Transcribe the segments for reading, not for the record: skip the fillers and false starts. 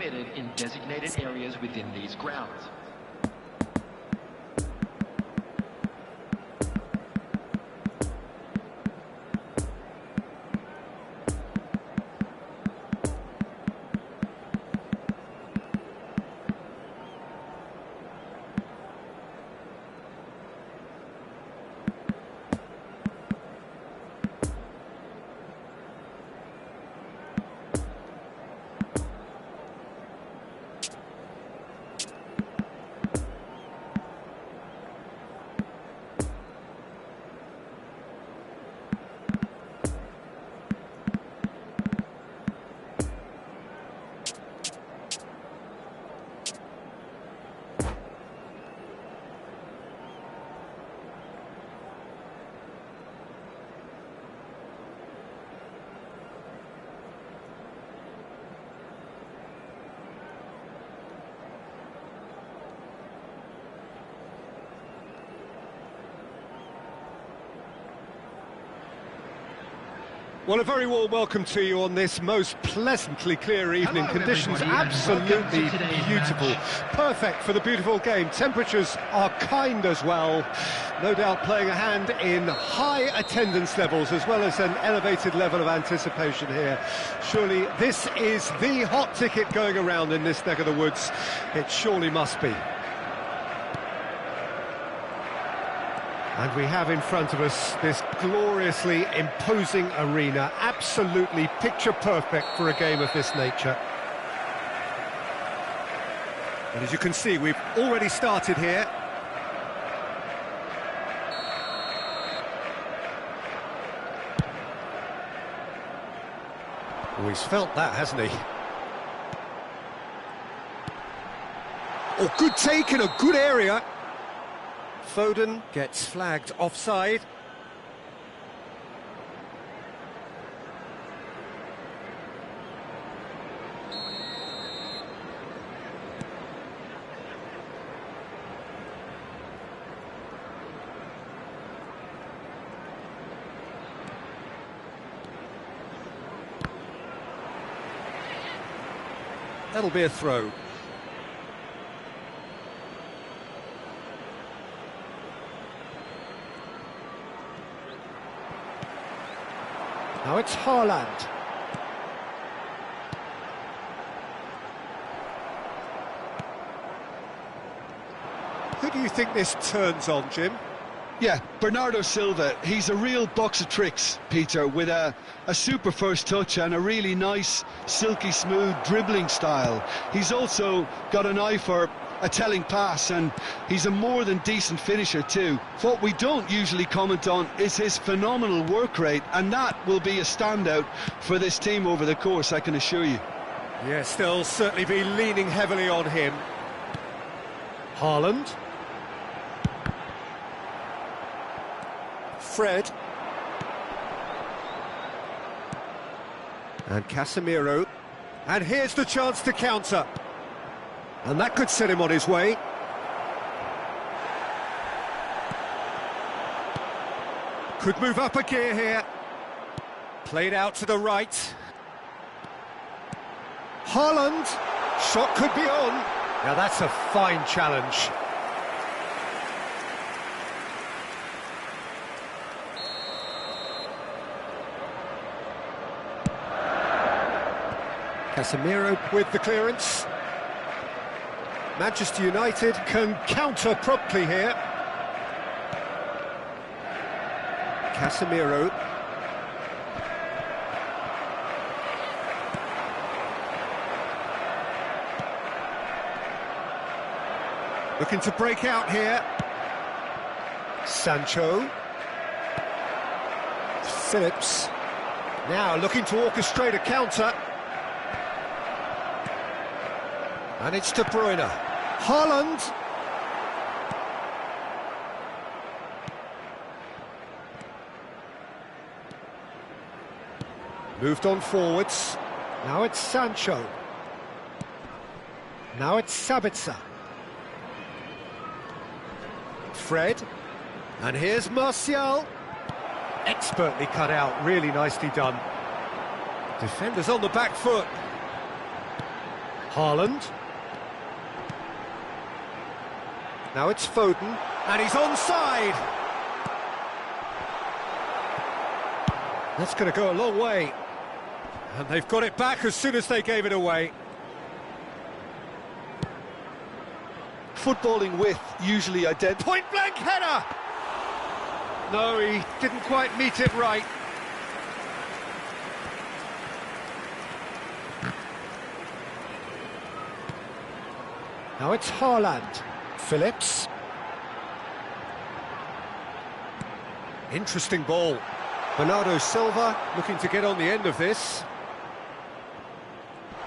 located in designated areas within these grounds. Well, a very warm welcome to you on this most pleasantly clear evening. Hello, Conditions everybody, absolutely welcome to today's beautiful. match. Perfect for the beautiful game. Temperatures are kind as well. No doubt playing a hand in high attendance levels as well as an elevated level of anticipation here. Surely this is the hot ticket going around in this neck of the woods. It surely must be. And we have in front of us this gloriously imposing arena, absolutely picture perfect for a game of this nature. And as you can see, we've already started here. Oh, he's felt that, hasn't he? Oh, good take in a good area. Foden gets flagged offside. That'll be a throw. Now it's Haaland. Who do you think this turns on, Jim? Yeah, Bernardo Silva. He's a real box of tricks, Peter, with a super first touch and a really nice, silky smooth dribbling style. He's also got an eye for a telling pass, and he's a more than decent finisher too. What we don't usually comment on is his phenomenal work rate, and that will be a standout for this team over the course, I can assure you. Yes, they'll certainly be leaning heavily on him. Haaland. Fred. And Casemiro. And here's the chance to counter. And that could set him on his way. Could move up a gear here. Played out to the right. Haaland. Shot could be on. Now that's a fine challenge. Casemiro with the clearance. Manchester United can counter promptly here. Casemiro. Looking to break out here. Sancho. Phillips. Now looking to orchestrate a counter. And it's De Bruyne. Haaland. Moved on forwards. Now it's Sancho. Now it's Sabitzer. Fred. And here's Martial. Expertly cut out, really nicely done. Defenders on the back foot. Haaland. Now it's Foden, and he's onside. That's going to go a long way. And they've got it back as soon as they gave it away. Footballing width usually identified. Point-blank header! No, he didn't quite meet it right. Now it's Haaland. Phillips. Interesting ball. Bernardo Silva looking to get on the end of this.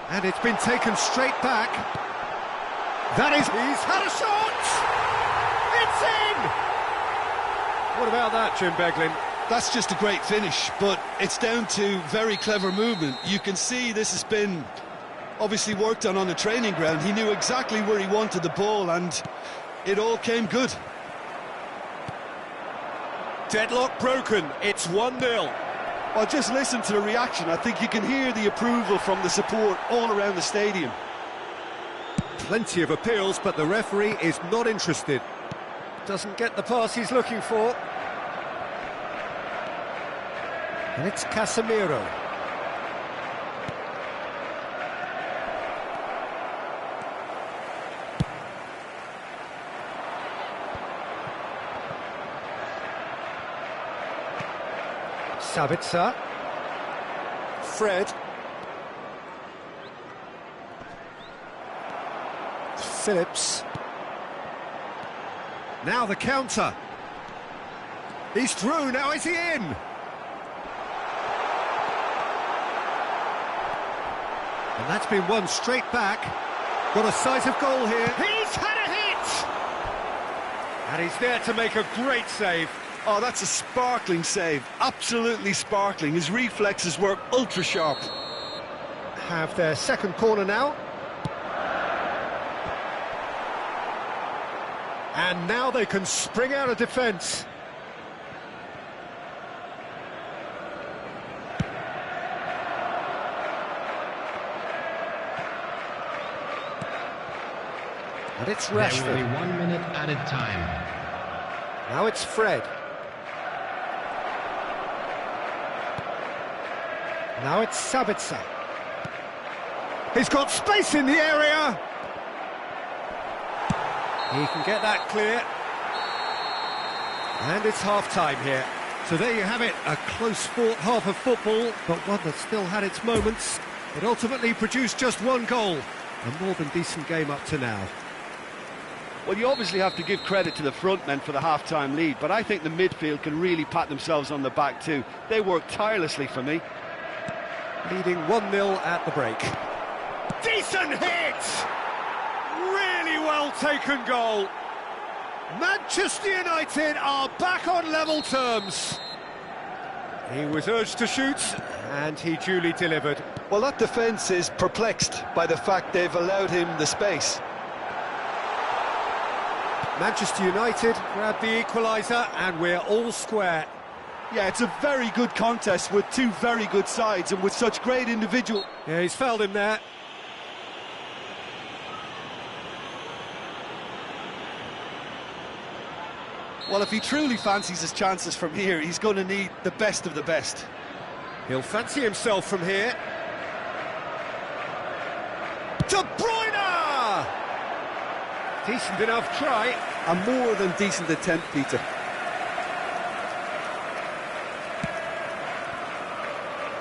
And it's been taken straight back. That is... He's had a shot! It's in! What about that, Jim Beglin? That's just a great finish, but it's down to very clever movement. You can see this has been obviously worked on the training ground. He knew exactly where he wanted the ball, and it all came good. Deadlock broken, it's 1-0. Well, just listen to the reaction. I think you can hear the approval from the support all around the stadium. Plenty of appeals, but the referee is not interested. Doesn't get the pass he's looking for. And it's Casemiro. Sabitzer. Fred. Phillips. Now the counter. He's through, now is he in? And that's been won straight back. Got a sight of goal here. He's had a hit! And he's there to make a great save. Oh, that's a sparkling save. Absolutely sparkling. His reflexes were ultra sharp. Have their second corner now. And now they can spring out of defence. And it's Rashford. There will be 1 minute added time. Now it's Fred. Now it's Sabitzer. He's got space in the area. He can get that clear. And it's half-time here. So there you have it, a close-fought half of football, but one that still had its moments. It ultimately produced just one goal. A more than decent game up to now. Well, you obviously have to give credit to the front men for the half-time lead, but I think the midfield can really pat themselves on the back too. They worked tirelessly for me. Leading 1-0 at the break. Decent hit! Really well taken goal. Manchester United are back on level terms. He was urged to shoot, and he duly delivered. Well, that defence is perplexed by the fact they've allowed him the space. Manchester United grab the equaliser, and we're all square. Yeah, it's a very good contest with two very good sides and with such great individual... Yeah, he's fouled him there. Well, if he truly fancies his chances from here, he's going to need the best of the best. He'll fancy himself from here. De Bruyne! Decent enough try. A more than decent attempt, Peter.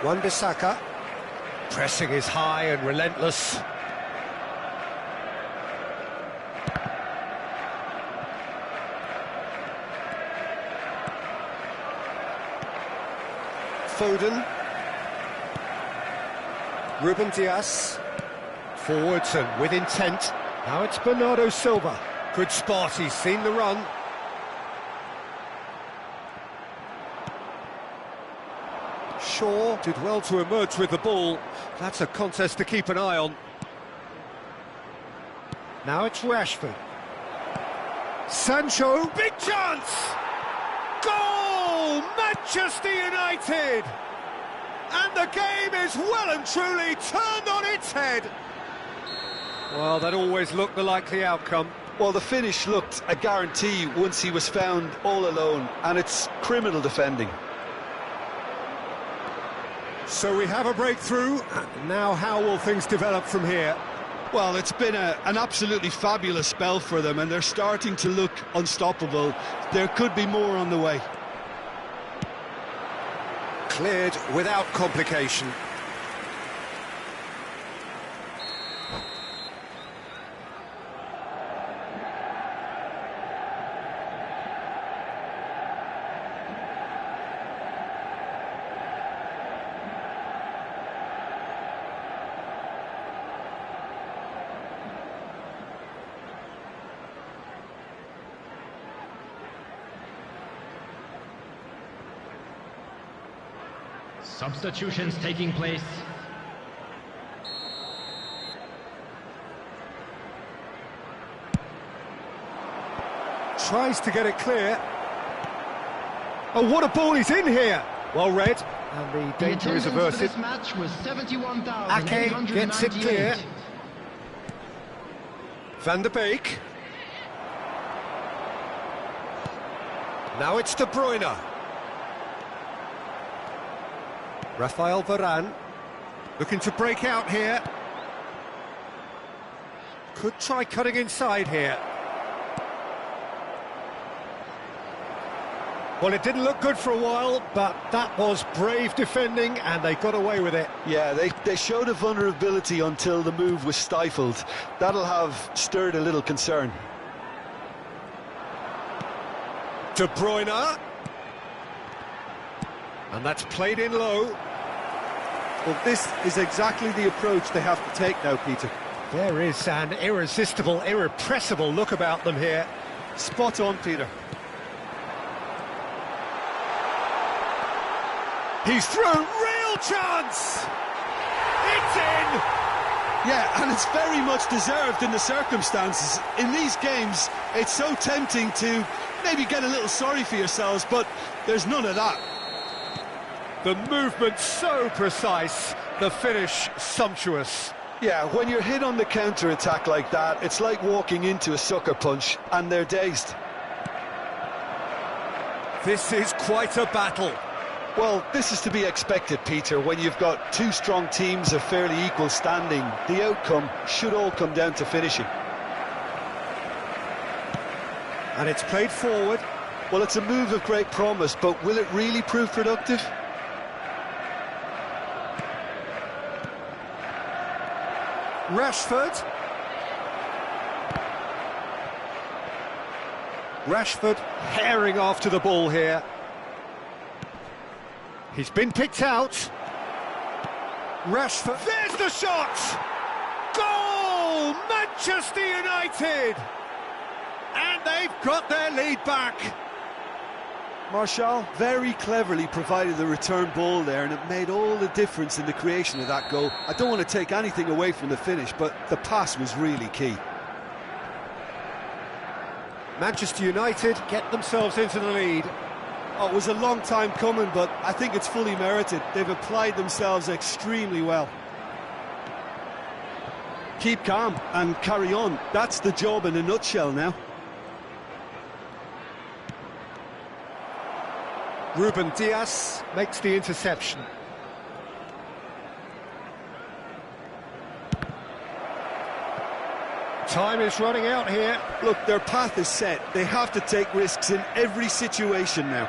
Wan-Bissaka. Pressing is high and relentless. Foden. Ruben Dias. Forwards and with intent. Now it's Bernardo Silva. Good spot, he's seen the run. Shaw did well to emerge with the ball. That's a contest to keep an eye on. Now it's Rashford. Sancho, big chance! Goal! Manchester United! And the game is well and truly turned on its head. Well, that always looked the likely outcome. Well, the finish looked a guarantee once he was found all alone, and it's criminal defending. So we have a breakthrough. Now how will things develop from here? Well, it's been an absolutely fabulous spell for them, and they're starting to look unstoppable. There could be more on the way. Cleared without complication. Substitutions taking place. Tries to get it clear. Oh, what a ball is in here! Well read, and the danger is averted. This match was Ake gets it clear. Van der Beek. Now it's De Bruyne. Rafael Varane, looking to break out here. Could try cutting inside here. Well, it didn't look good for a while, but that was brave defending, and they got away with it. Yeah, they showed a vulnerability until the move was stifled. That'll have stirred a little concern. De Bruyne. And that's played in low. Well, this is exactly the approach they have to take now, Peter. There is an irresistible, irrepressible look about them here. Spot on, Peter. He's through, real chance! It's in! Yeah, and it's very much deserved in the circumstances. In these games, it's so tempting to maybe get a little sorry for yourselves, but there's none of that. The movement so precise, the finish sumptuous. Yeah, when you're hit on the counter-attack like that, it's like walking into a sucker punch, and they're dazed. This is quite a battle. Well, this is to be expected, Peter. When you've got two strong teams of fairly equal standing, the outcome should all come down to finishing. And it's played forward. Well, it's a move of great promise, but will it really prove productive? Rashford. Rashford herring after the ball here. He's been picked out. Rashford, there's the shot! Goal! Manchester United! And they've got their lead back. Martial very cleverly provided the return ball there, and it made all the difference in the creation of that goal. I don't want to take anything away from the finish, but the pass was really key. Manchester United get themselves into the lead. Oh, it was a long time coming, but I think it's fully merited. They've applied themselves extremely well. Keep calm and carry on. That's the job in a nutshell now. Ruben Dias makes the interception. Time is running out here. Look, their path is set. They have to take risks in every situation now.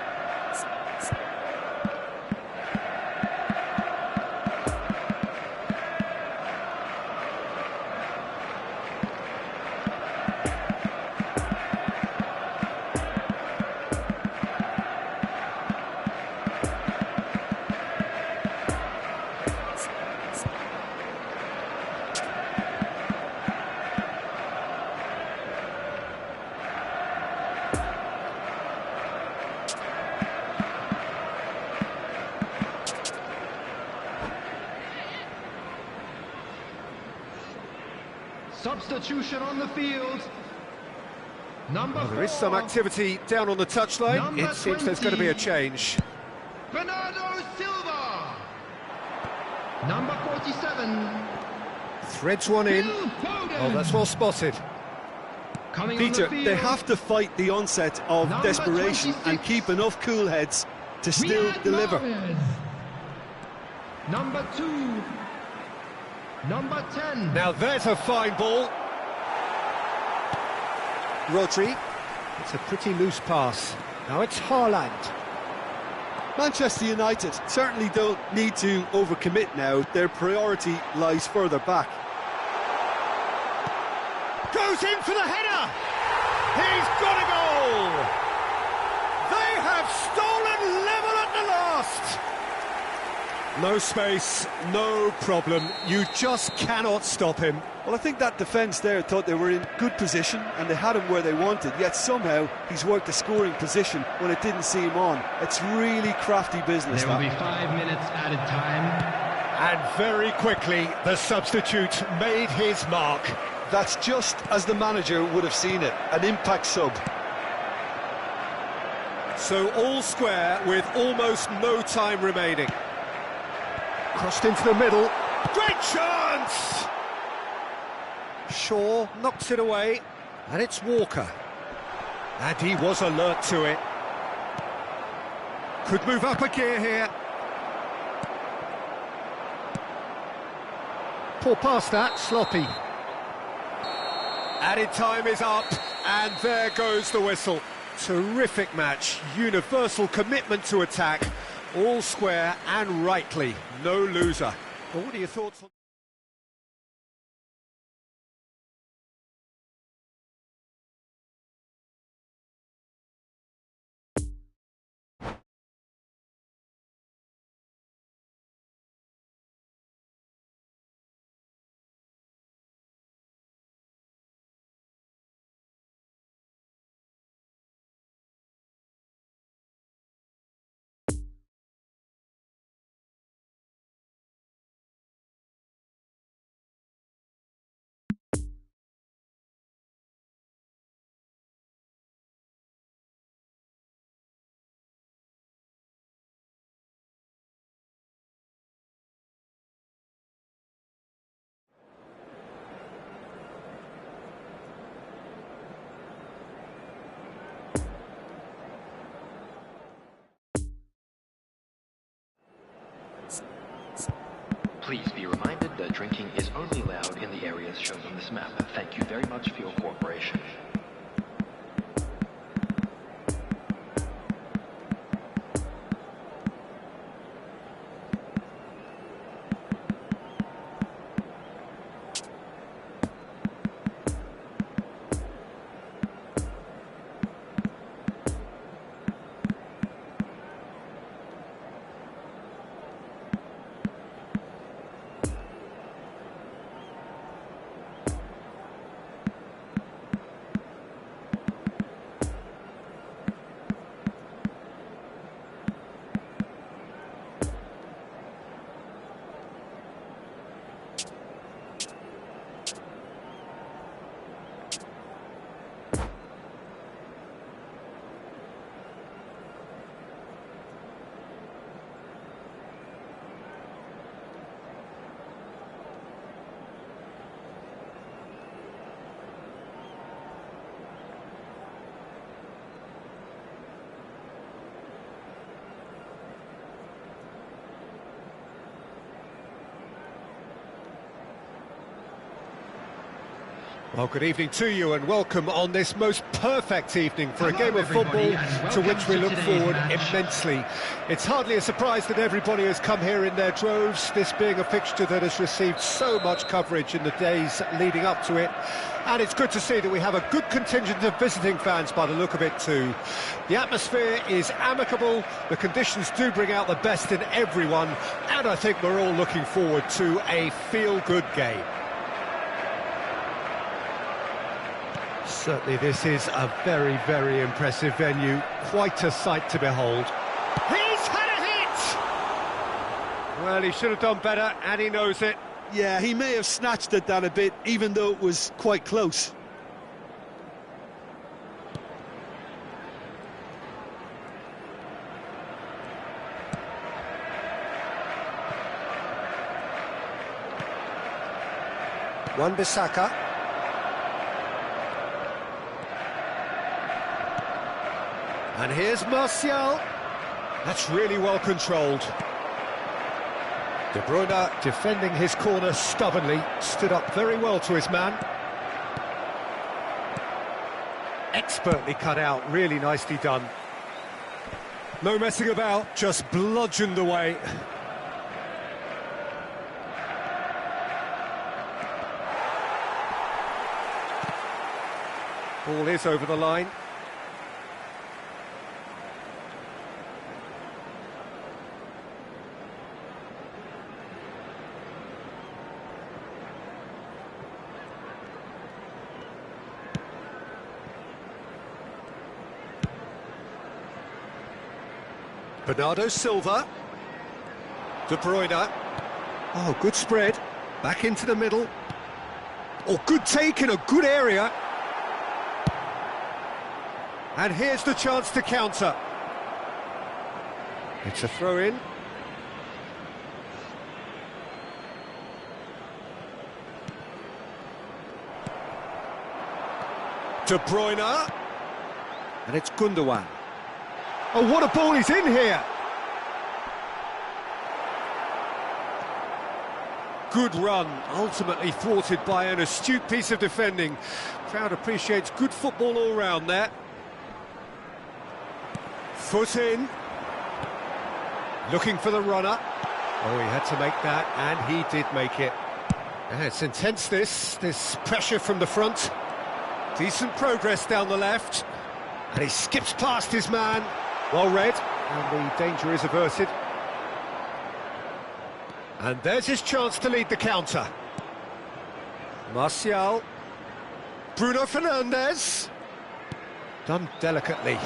Substitution on the field. Number 4. There is some activity down on the touchline. Number It seems there's going to be a change. Bernardo Silva. Number 47. Threads one in. Phil Foden. Oh, that's well spotted. Coming Peter, on the field. they have to fight the onset of Number desperation 26. and keep enough cool heads to still Riyad deliver. Mahrez. Number 2. Number 10. Now there's a fine ball. Rodri. It's a pretty loose pass. Now it's Haaland. Manchester United certainly don't need to overcommit now. Their priority lies further back. Goes in for the header! He's got a goal! They have stolen level at the last! No space, no problem. You just cannot stop him. Well, I think that defence there thought they were in good position and they had him where they wanted, yet somehow he's worked a scoring position when it didn't see him on. It's really crafty business. There will that. be 5 minutes added time. And very quickly, the substitute made his mark. That's just as the manager would have seen it, an impact sub. So all square with almost no time remaining. Crossed into the middle. Great chance! Shaw knocks it away, and it's Walker. And he was alert to it. Could move up a gear here. Poor pass that, sloppy. Added time is up, and there goes the whistle. Terrific match, universal commitment to attack, all square and rightly, no loser. Well, what are your thoughts on... Please be reminded that drinking is only allowed in the areas shown on this map. Thank you very much for your cooperation. Well, good evening to you and welcome on this most perfect evening for a Hello, game of everybody, football and to welcome which we to look today's forward match. immensely. It's hardly a surprise that everybody has come here in their droves, this being a fixture that has received so much coverage in the days leading up to it. And it's good to see that we have a good contingent of visiting fans by the look of it too. The atmosphere is amicable, the conditions do bring out the best in everyone, and I think we're all looking forward to a feel-good game. Certainly this is a very, very impressive venue. Quite a sight to behold. He's had a hit! Well, he should have done better, and he knows it. Yeah, he may have snatched at that a bit, even though it was quite close. Wan-Bissaka. And here's Martial. That's really well controlled. De Bruyne defending his corner stubbornly, stood up very well to his man. Expertly cut out, really nicely done. No messing about, just bludgeoned away. Ball is over the line. Bernardo Silva. De Bruyne. Oh, good spread. Back into the middle. Oh, good take in a good area. And here's the chance to counter. It's a throw-in. De Bruyne. And it's Gundogan. Oh, what a ball, he's in here! Good run, ultimately thwarted by an astute piece of defending. Crowd appreciates good football all round there. Foot in. Looking for the runner. Oh, he had to make that, and he did make it. Yeah, it's intense, this pressure from the front. Decent progress down the left. And he skips past his man. Well read, and the danger is averted. And there's his chance to lead the counter. Martial. Bruno Fernandes. Done delicately.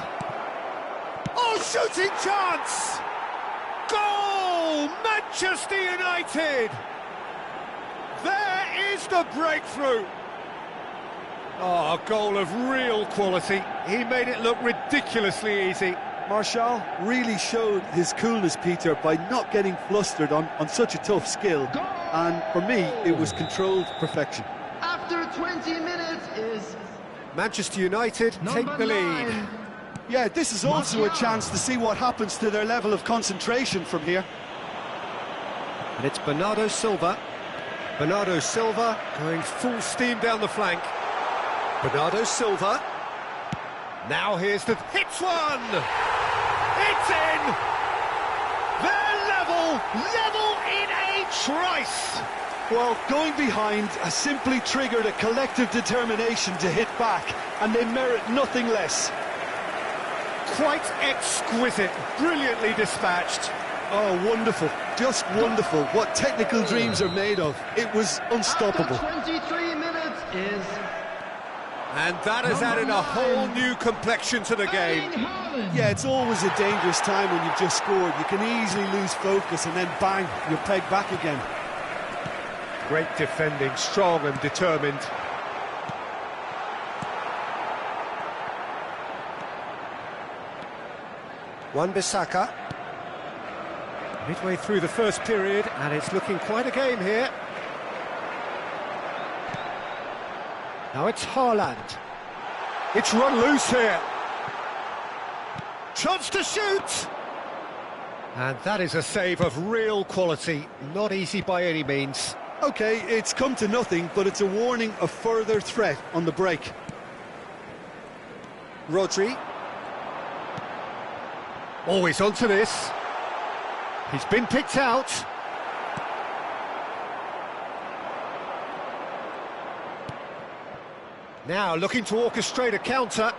Oh, shooting chance! Goal! Manchester United! There is the breakthrough! Oh, a goal of real quality. He made it look ridiculously easy. Martial really showed his coolness, Peter, by not getting flustered on such a tough skill. Goal! And for me, it was controlled perfection. After 20 minutes is Manchester United take the lead. 9. Yeah, this is also a chance to see what happens to their level of concentration from here. And it's Bernardo Silva. Bernardo Silva going full steam down the flank. Bernardo Silva. Now here's the... Hits one! It's in! They're level in a trice! Well, going behind has simply triggered a collective determination to hit back, and they merit nothing less. Quite exquisite, brilliantly dispatched. Oh, wonderful, just wonderful. What technical dreams are made of. It was unstoppable. After 23 minutes is... And that has added a whole new complexion to the game. Yeah, it's always a dangerous time when you've just scored. You can easily lose focus and then bang, you're pegged back again. Great defending, strong and determined. Wan-Bissaka. Midway through the first period, and it's looking quite a game here. Now it's Haaland. It's run loose here. Chance to shoot! And that is a save of real quality. Not easy by any means. Okay, it's come to nothing, but it's a warning of further threat on the break. Rodri. Always onto this. He's been picked out. Now looking to orchestrate a counter.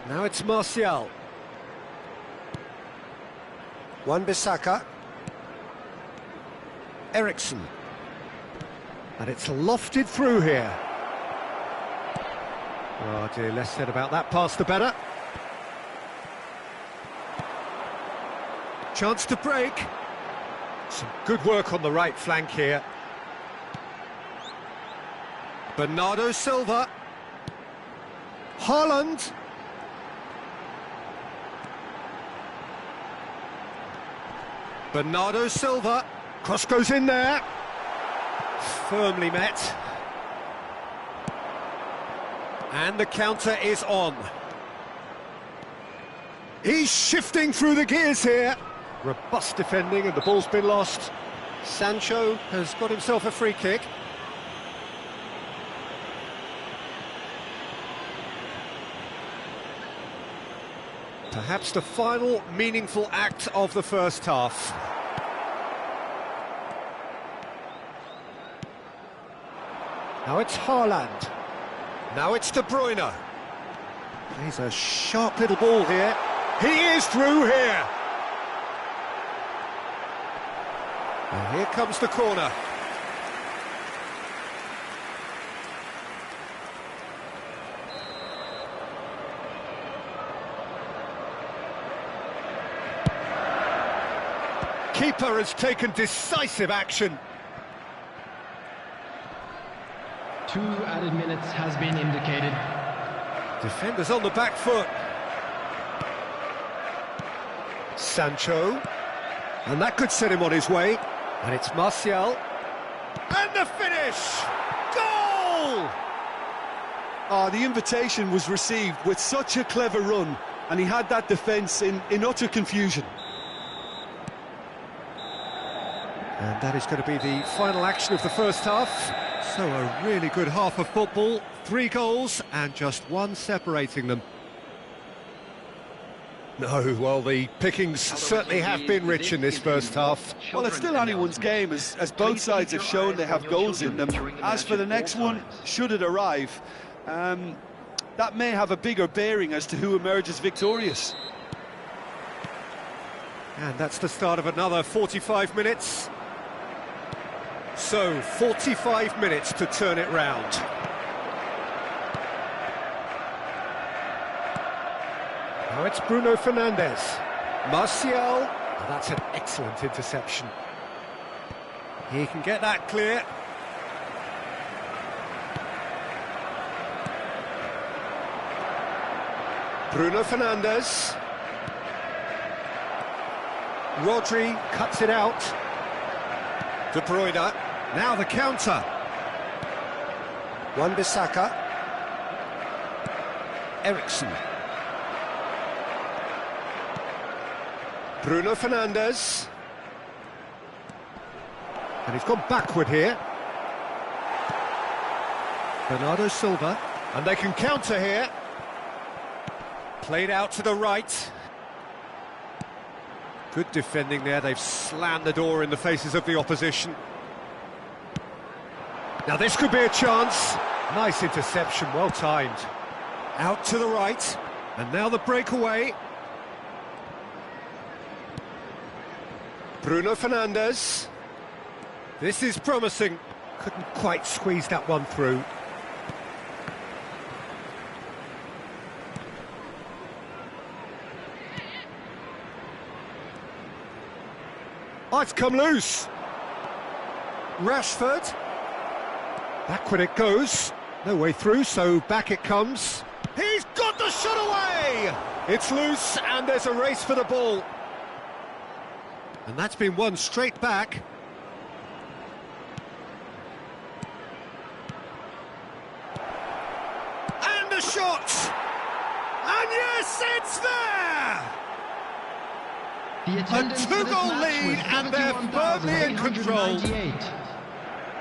Now it's Martial. Wan-Bissaka. Eriksen. And it's lofted through here. Oh dear, less said about that pass the better. Chance to break. Some good work on the right flank here. Bernardo Silva. Haaland. Bernardo Silva. Cross goes in there. Firmly met. And the counter is on. He's shifting through the gears here. Robust defending and the ball's been lost. Sancho has got himself a free kick. Perhaps the final meaningful act of the first half. Now it's Haaland. Now it's De Bruyne. He's a sharp little ball here. He is through here. And here comes the corner. Keeper has taken decisive action. 2 added minutes has been indicated. Defenders on the back foot. Sancho. And that could set him on his way. And it's Martial. And the finish! Goal! Oh, the invitation was received with such a clever run, and he had that defence in utter confusion. And that is going to be the final action of the first half. So a really good half of football. 3 goals and just 1 separating them. No, well, the pickings certainly have been rich in this first half. Well, it's still anyone's game, as both sides have shown they have goals in them. As for the next one, should it arrive, that may have a bigger bearing as to who emerges victorious. And that's the start of another 45 minutes. So, 45 minutes to turn it round. Now it's Bruno Fernandes. Martial. Oh, that's an excellent interception. He can get that clear. Bruno Fernandes. Rodri cuts it out. De Bruyne. Now the counter. Wan-Bissaka. Eriksen. Bruno Fernandes. And he's gone backward here. Bernardo Silva. And they can counter here. Played out to the right. Good defending there. They've slammed the door in the faces of the opposition. Now this could be a chance. Nice interception, well timed. Out to the right. And now the breakaway. Bruno Fernandes. This is promising. Couldn't quite squeeze that one through. Oh, it's come loose. Rashford. Backward it goes. No way through, so back it comes. He's got the shot away! It's loose, and there's a race for the ball. And that's been won straight back. And the shot! And yes, it's there! The A attendance for this 2-goal match was lead, and they're firmly in control. 71,898.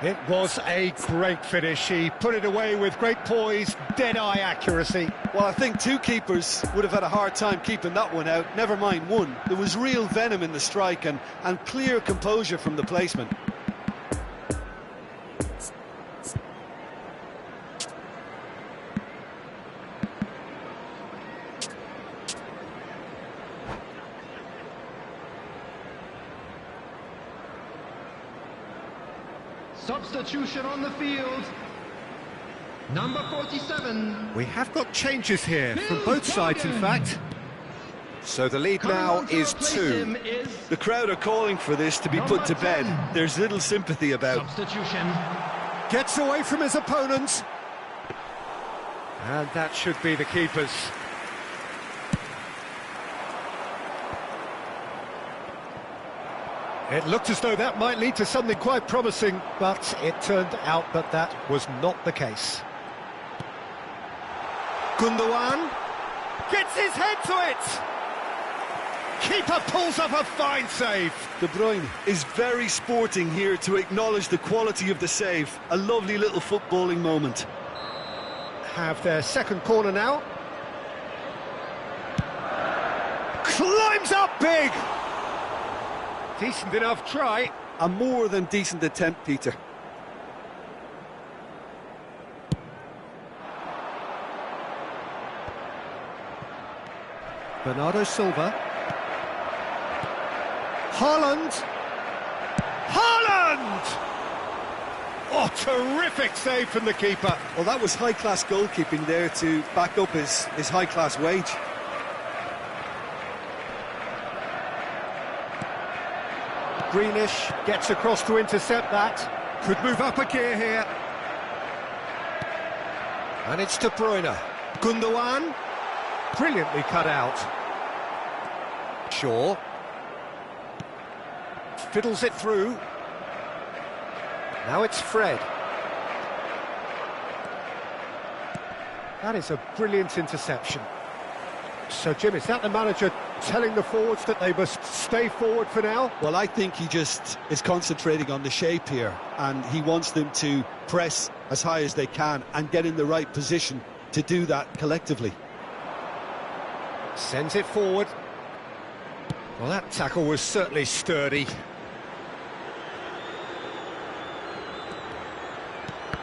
It was a great finish. He put it away with great poise, dead-eye accuracy. Well, I think 2 keepers would have had a hard time keeping that one out, never mind 1. There was real venom in the strike and clear composure from the placement. Substitution on the field. Number 47. We have got changes here from both sides, in fact. So the lead Coming now on to is replace 2. him is The crowd are calling for this to be Number put to bed. 10. There's little sympathy about. substitution. Gets away from his opponent. And that should be the keepers. It looked as though that might lead to something quite promising, but it turned out that that was not the case. Gundogan gets his head to it! Keeper pulls up a fine save. De Bruyne is very sporting here to acknowledge the quality of the save. A lovely little footballing moment. Have their second corner now. Climbs up big! Decent enough try. A more than decent attempt, Peter. Bernardo Silva. Haaland! Haaland! Oh, terrific save from the keeper. Well, that was high-class goalkeeping there to back up his high-class wage. Greenish gets across to intercept that. Could move up a gear here. And it's De Bruyne. Gundogan. Brilliantly cut out. Shaw. Fiddles it through. Now it's Fred. That is a brilliant interception. So, Jim, is that the manager telling the forwards that they must stay forward for now? Well, I think he just is concentrating on the shape here, and he wants them to press as high as they can and get in the right position to do that collectively. Sends it forward. Well, that tackle was certainly sturdy.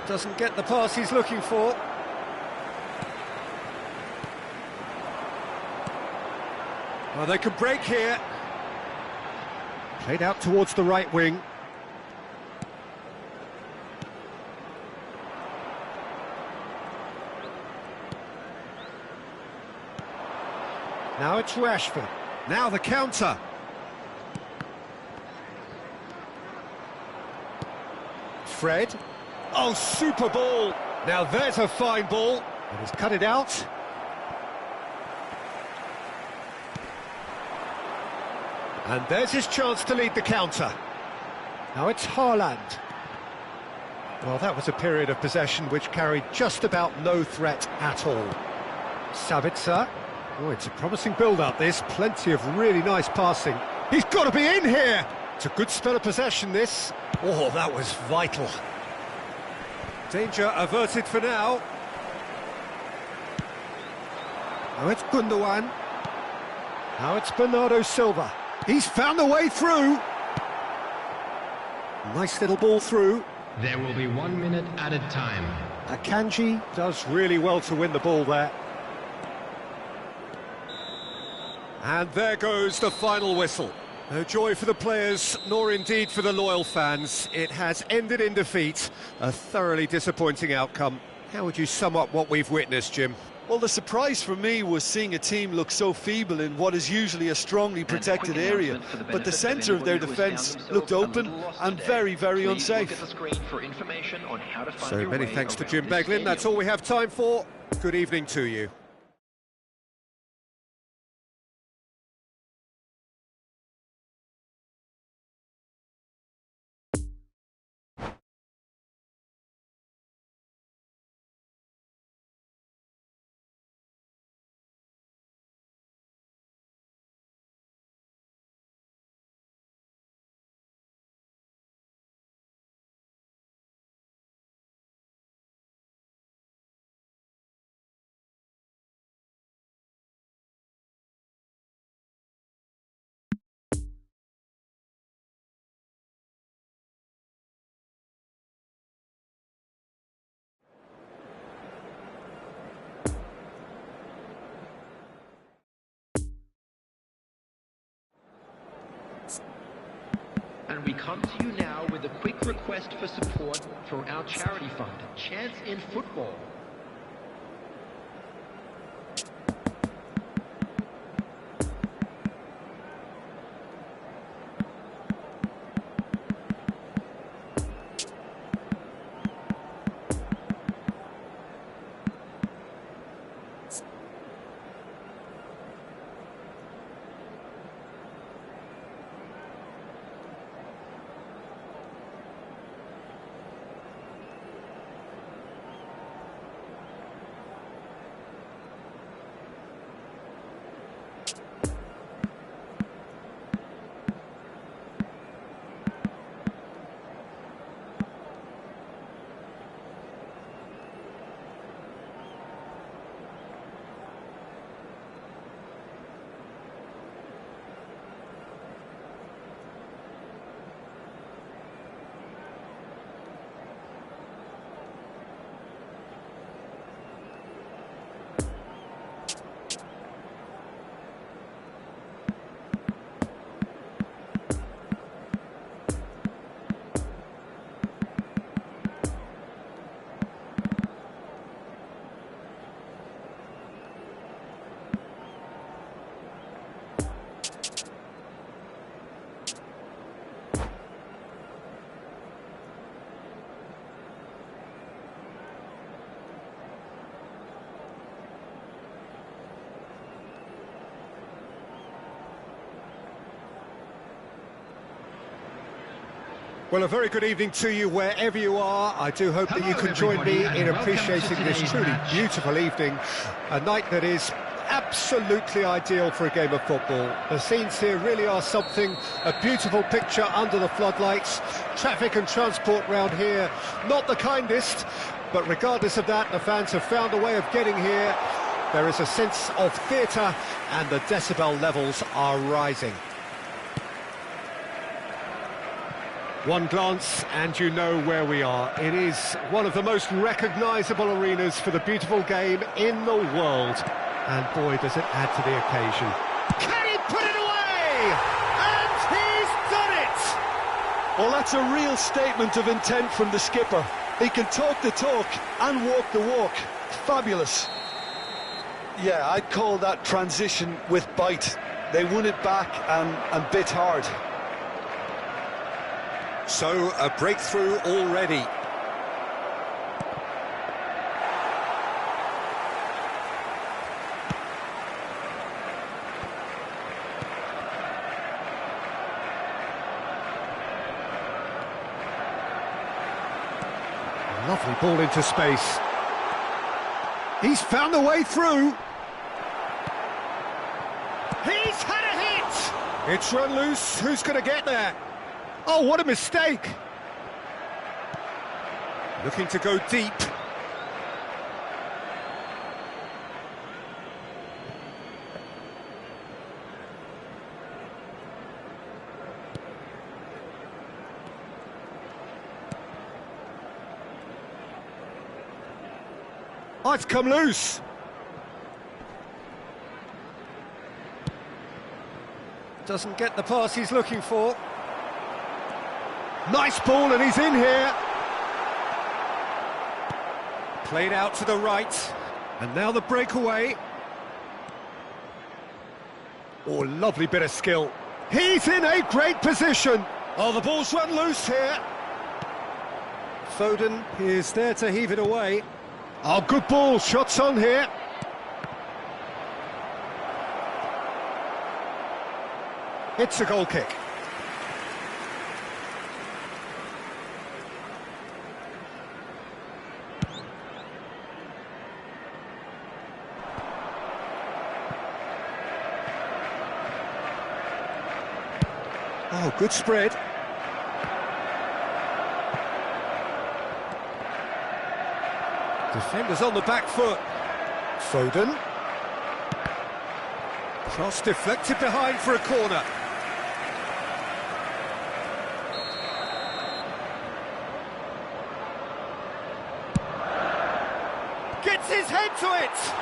Doesn't get the pass he's looking for. Well, they can break here. Played out towards the right wing. Now it's Rashford. Now the counter. Fred. Oh, super ball. Now there's a fine ball. And he's cut it out. And there's his chance to lead the counter. Now it's Haaland. Well, that was a period of possession which carried just about no threat at all. Sabitzer. Oh, it's a promising build-up, this. Plenty of really nice passing. He's got to be in here! It's a good spell of possession, this. Oh, that was vital. Danger averted for now. Now it's Gundogan. Now it's Bernardo Silva. He's found a way through. Nice little ball through. There will be 1 minute added time. Akanji does really well to win the ball there. And there goes the final whistle. No joy for the players, nor indeed for the loyal fans. It has ended in defeat. A thoroughly disappointing outcome. How would you sum up what we've witnessed, Jim? Well, the surprise for me was seeing a team look so feeble in what is usually a strongly protected area. But the centre of their defence looked open and very, very unsafe. So many thanks to Jim Beglin. That's all we have time for. Good evening to you. And we come to you now with a quick request for support for our charity fund, Chance in Football. Well, a very good evening to you wherever you are. I do hope that you Hello, can join me everybody, in and welcome appreciating to this today's truly match. beautiful evening, a night that is absolutely ideal for a game of football. The scenes here really are something, a beautiful picture under the floodlights. Traffic and transport round here, not the kindest, but regardless of that, the fans have found a way of getting here. There is a sense of theatre and the decibel levels are rising. One glance and you know where we are. It is one of the most recognisable arenas for the beautiful game in the world. And boy, does it add to the occasion. Can he put it away? And he's done it! Well, that's a real statement of intent from the skipper. He can talk the talk and walk the walk. Fabulous. Yeah, I'd call that transition with bite. They won it back and bit hard. So, a breakthrough already. Lovely ball into space. He's found a way through. He's had a hit! It's run loose. Who's going to get there? Oh, what a mistake! Looking to go deep. Oh, it's come loose. Doesn't get the pass he's looking for. Nice ball, and he's in here. Played out to the right. And now the breakaway. Oh, lovely bit of skill. He's in a great position. Oh, the ball's run loose here. Foden is there to heave it away. Oh, good ball. Shots on here. It's a goal kick. Oh, good spread. Defenders on the back foot. Foden. Cross deflected behind for a corner. Gets his head to it!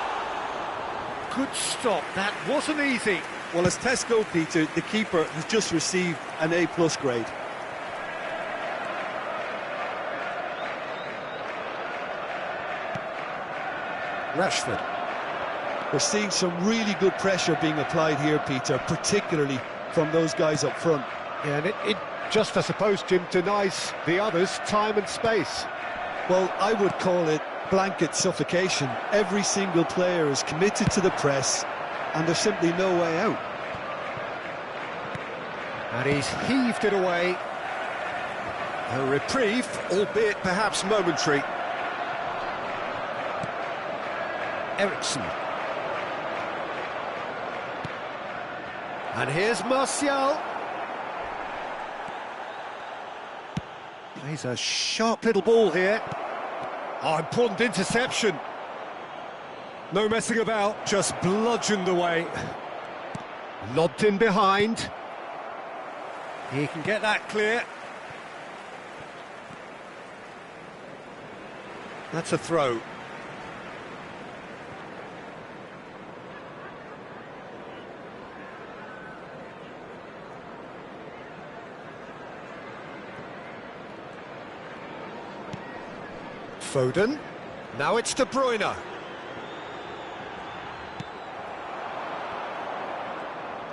Good stop, that wasn't easy. Well, as Tesco, Peter, the keeper has just received an A+ grade. Rashford. We're seeing some really good pressure being applied here, Peter, particularly from those guys up front. Yeah, and it just, I suppose, Jim, denies the others time and space. Well, I would call it blanket suffocation. Every single player is committed to the press, and there's simply no way out. And he's heaved it away. A reprieve, albeit perhaps momentary. Ericsson. And here's Martial. Plays a sharp little ball here. Oh, important interception. No messing about, just bludgeoned away. Lobbed in behind. He can get that clear. That's a throw. Foden. Now it's De Bruyne.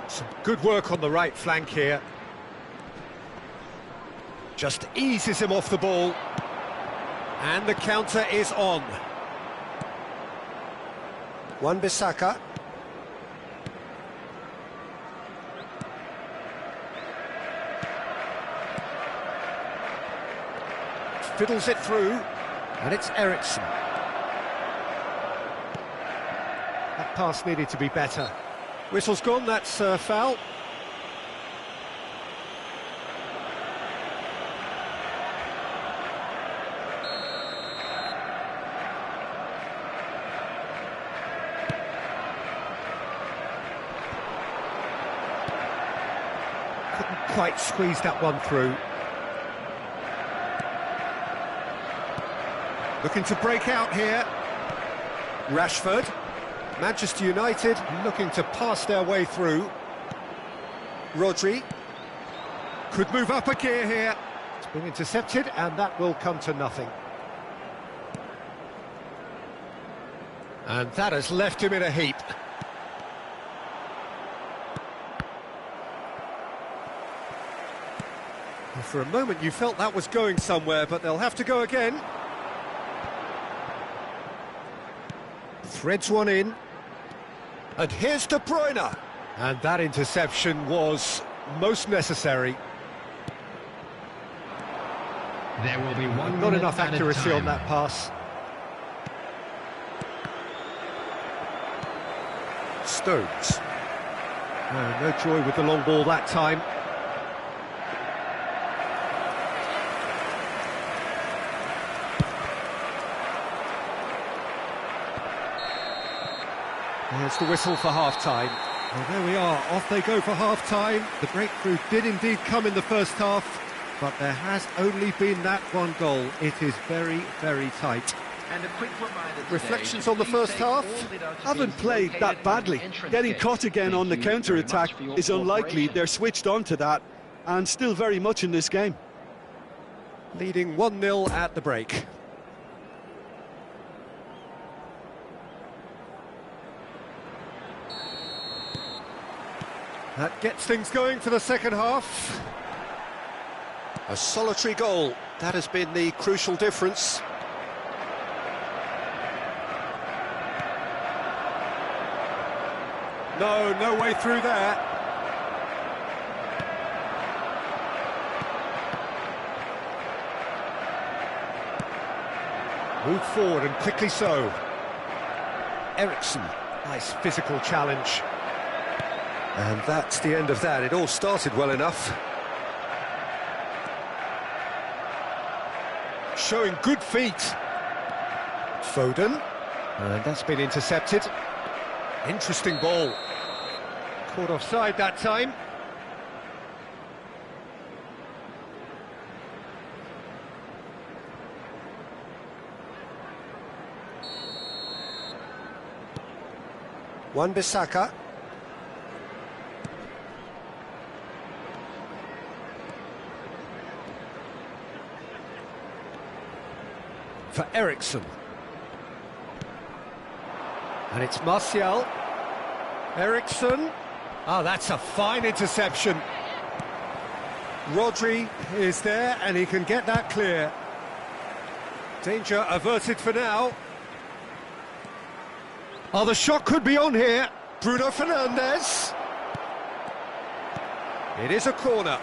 Some good work on the right flank here. Just eases him off the ball. And the counter is on. Wan-Bissaka. fiddles it through, and it's Eriksson. That pass needed to be better. Whistle's gone, that's foul. Couldn't quite squeeze that one through. Looking to break out here. Rashford. Manchester United looking to pass their way through. Rodri could move up a gear here. It's been intercepted, and that will come to nothing. And that has left him in a heap. For a moment you felt that was going somewhere, but they'll have to go again. Threads one in. And here's De Bruyne. And that interception was most necessary. There will be one Not minute enough added accuracy time. on that pass. Stones. No joy with the long ball that time. There's the whistle for half-time. Well, there we are, off they go for half-time. The breakthrough did indeed come in the first half, but there has only been that one goal. It is very, very tight. And a quick reminder today, Reflections on the first half? Haven't played that badly. Getting caught again on the counter-attack is unlikely. They're switched on to that, and still very much in this game. Leading 1-0 at the break. That gets things going for the second half. A solitary goal. That has been the crucial difference. No way through there. Move forward and quickly so. Eriksson, nice physical challenge. And that's the end of that. It all started well enough. Showing good feet. Foden. And that's been intercepted. Interesting ball. Caught offside that time. Wan-Bissaka. For Eriksson. And it's Martial. Eriksson. Oh, that's a fine interception. Rodri is there and he can get that clear. Danger averted for now. Oh, the shot could be on here. Bruno Fernandes. It is a corner.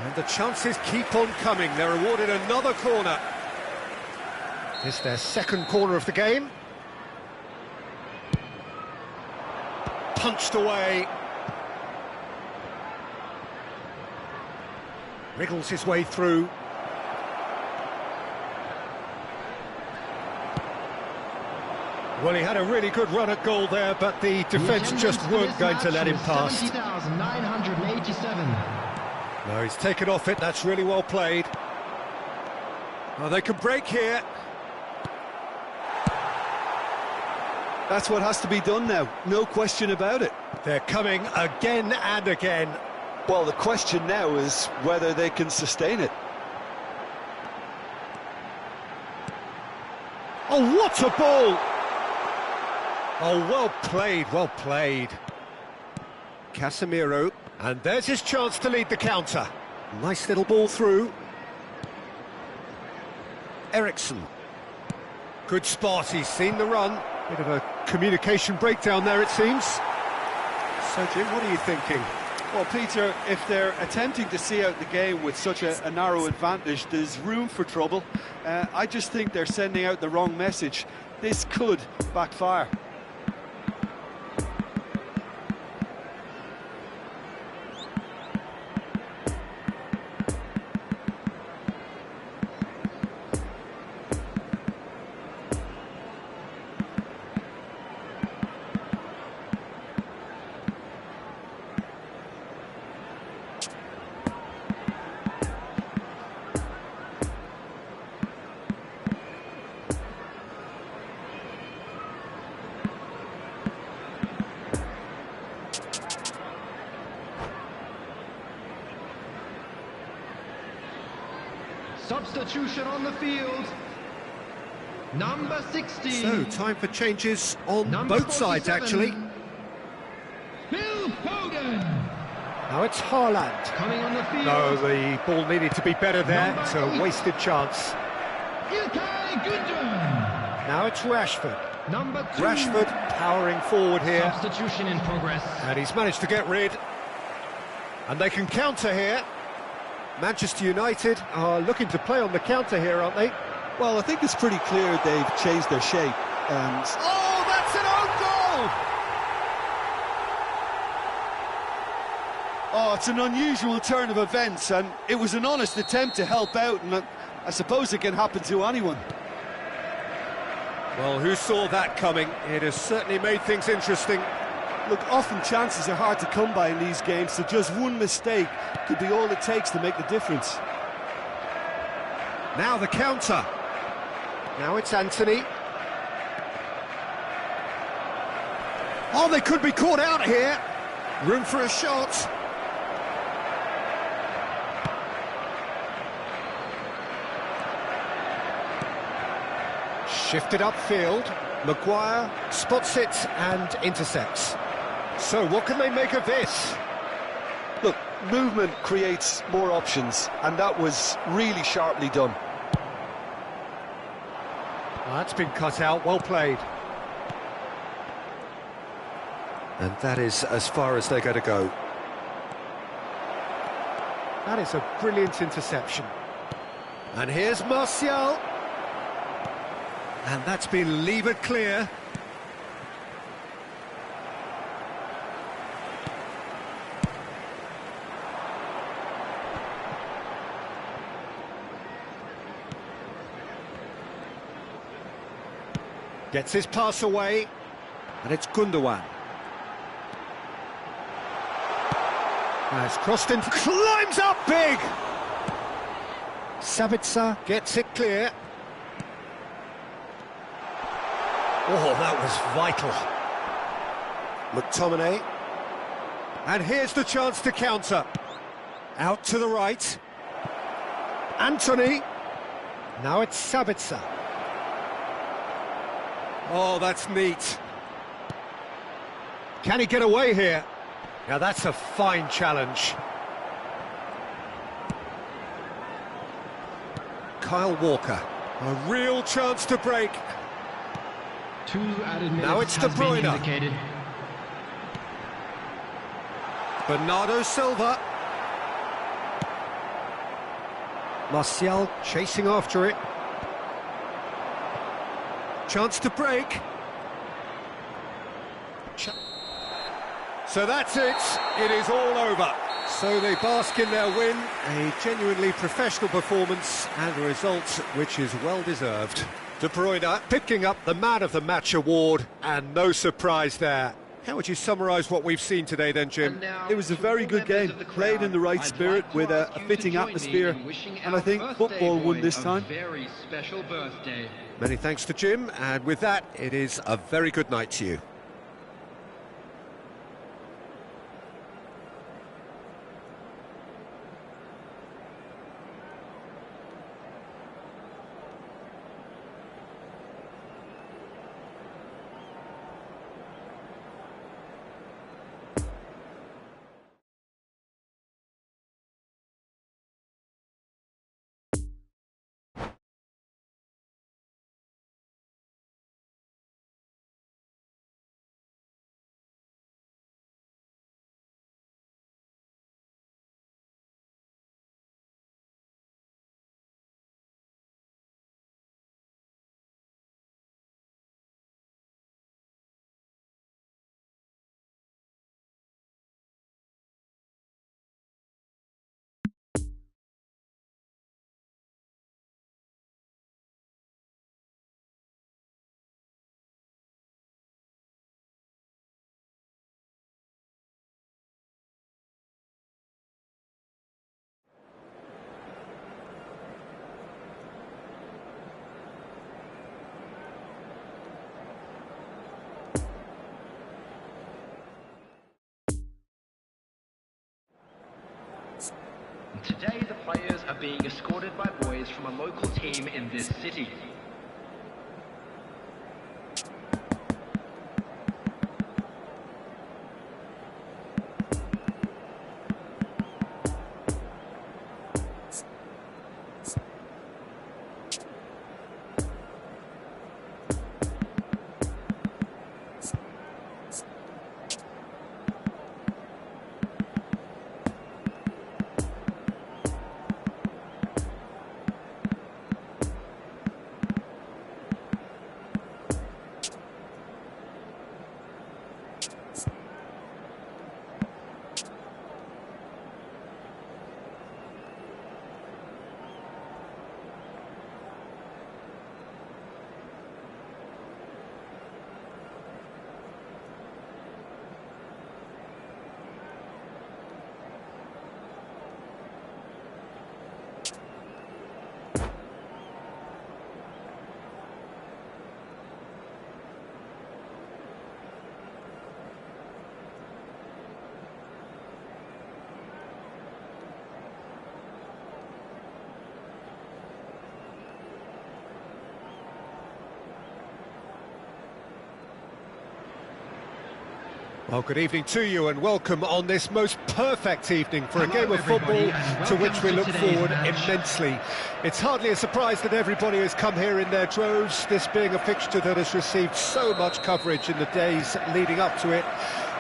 And the chances keep on coming. They're awarded another corner. It's their second corner of the game. Punched away. Wriggles his way through. Well, he had a really good run at goal there, but the defence just weren't going to let him pass. 70,987. No, he's taken off it, that's really well played. Oh, they can break here. That's what has to be done now, no question about it. They're coming again and again. Well, the question now is whether they can sustain it. Oh, what a ball! Oh, well played, well played. Casemiro, and there's his chance to lead the counter. Nice little ball through. Eriksson. Good spot, he's seen the run. Bit of a communication breakdown there, it seems. So, Jim, what are you thinking? Well, Peter, if they're attempting to see out the game with such a narrow advantage, there's room for trouble. I just think they're sending out the wrong message. This could backfire. Substitution on the field. Number 16. So, time for changes on Number both sides, 47. actually. Phil Foden. Now it's Haaland. Coming on the field. No, the ball needed to be better there. Number It's a 8. wasted chance. Ilkay Gundogan. Now it's Rashford. Number 2. Rashford powering forward here. Substitution in progress. And he's managed to get rid. And they can counter here. Manchester United are looking to play on the counter here, aren't they? Well, I think it's pretty clear they've changed their shape. Oh, that's an own goal! Oh, it's an unusual turn of events, and it was an honest attempt to help out, and I suppose it can happen to anyone. Well, who saw that coming? It has certainly made things interesting. Look, often chances are hard to come by in these games, so just one mistake could be all it takes to make the difference. Now the counter. Now it's Anthony. Oh, they could be caught out here. Room for a shot. Shifted upfield. Maguire spots it and intercepts. So what can they make of this? Look, movement creates more options, and that was really sharply done. Well, that's been cut out, well played. And that is as far as they're going to go. That is a brilliant interception. And here's Martial. And that's been levered clear. Gets his pass away, and it's Gundogan. Has crossed in, climbs up big! Sabitzer gets it clear. Oh, that was vital. McTominay. And here's the chance to counter. Out to the right. Anthony. Now it's Sabitzer. Oh, that's neat. Can he get away here? Now that's a fine challenge. Kyle Walker. A real chance to break. 2 added minutes Now it's De has been Bruyne. indicated. Bernardo Silva. Martial chasing after it. Chance to break. So that's it. It is all over. So they bask in their win. A genuinely professional performance and a result which is well deserved. De Bruyne picking up the Man of the Match award, and no surprise there. How would you summarise what we've seen today then, Jim? It was a very good game, played in the right spirit with a fitting atmosphere, and I think football won this time. Very special birthday. Many thanks to Jim, and with that, it is a very good night to you. Today, the players are being escorted by boys from a local team in this city. Well, good evening to you and welcome on this most perfect evening for a game of football to which we look forward immensely. It's hardly a surprise that everybody has come here in their droves, this being a fixture that has received so much coverage in the days leading up to it.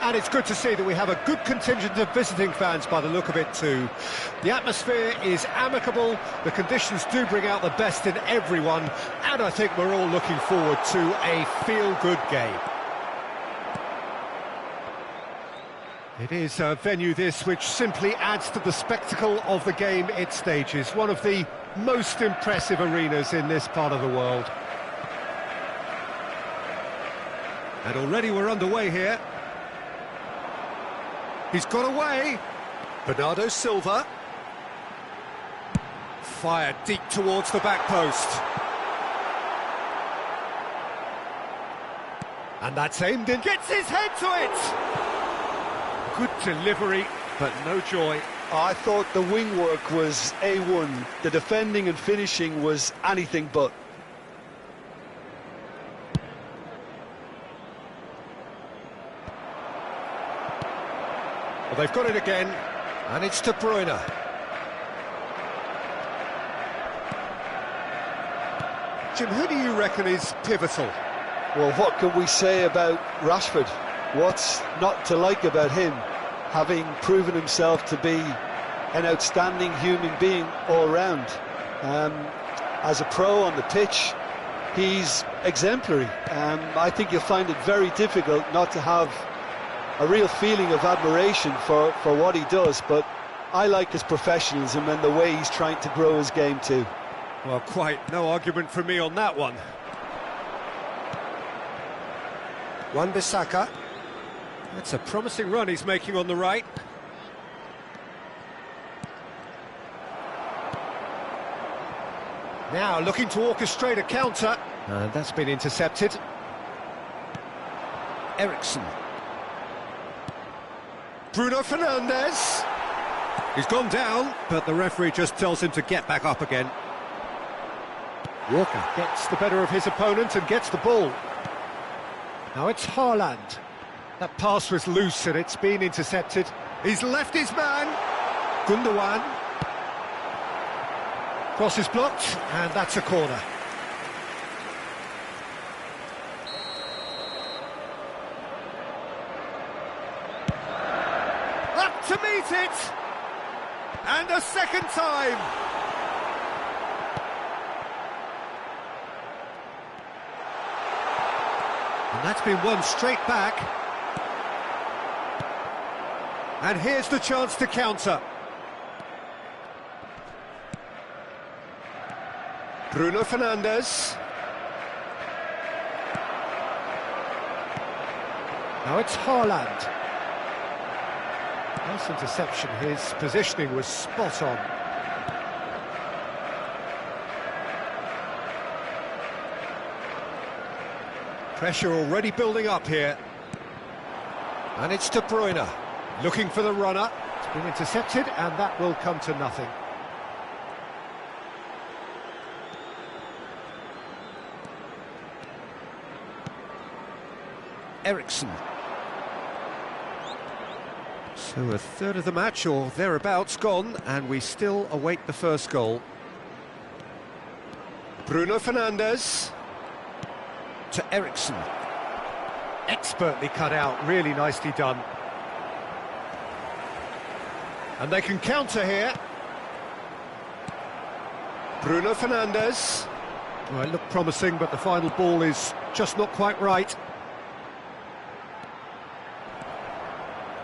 And it's good to see that we have a good contingent of visiting fans by the look of it too. The atmosphere is amicable, the conditions do bring out the best in everyone, and I think we're all looking forward to a feel-good game. It is a venue this which simply adds to the spectacle of the game it stages. One of the most impressive arenas in this part of the world. And already we're underway here. He's got away. Bernardo Silva. Fired deep towards the back post. And that's aimed in. Gets his head to it! Good delivery, but no joy. I thought the wing work was A1. The defending and finishing was anything but. Well, they've got it again, and it's De Bruyne. Jim, who do you reckon is pivotal? Well, what can we say about Rashford? What's not to like about him, having proven himself to be an outstanding human being all round? As a pro on the pitch, he's exemplary. I think you'll find it very difficult not to have a real feeling of admiration for what he does, but I like his professionalism and the way he's trying to grow his game too. Well, quite no argument from me on that one. Wan-Bissaka. That's a promising run he's making on the right. Now looking to orchestrate a counter. And that's been intercepted. Eriksen. Bruno Fernandes. He's gone down, but the referee just tells him to get back up again. Walker gets the better of his opponent and gets the ball. Now it's Haaland. That pass was loose and it's been intercepted. He's left his man. Gundogan. Cross is blocked, and that's a corner. Up to meet it! And a second time! And that's been won straight back. And here's the chance to counter. Bruno Fernandes. Now it's Haaland. Nice interception, his positioning was spot on. Pressure already building up here. And it's De Bruyne, looking for the runner. It's Been intercepted, and that will come to nothing. Eriksson. So a third of the match, or thereabouts, gone, and we still await the first goal. Bruno Fernandes to Eriksson. Expertly cut out, really nicely done. And they can counter here. Bruno Fernandes. Well, it looked promising, but the final ball is just not quite right.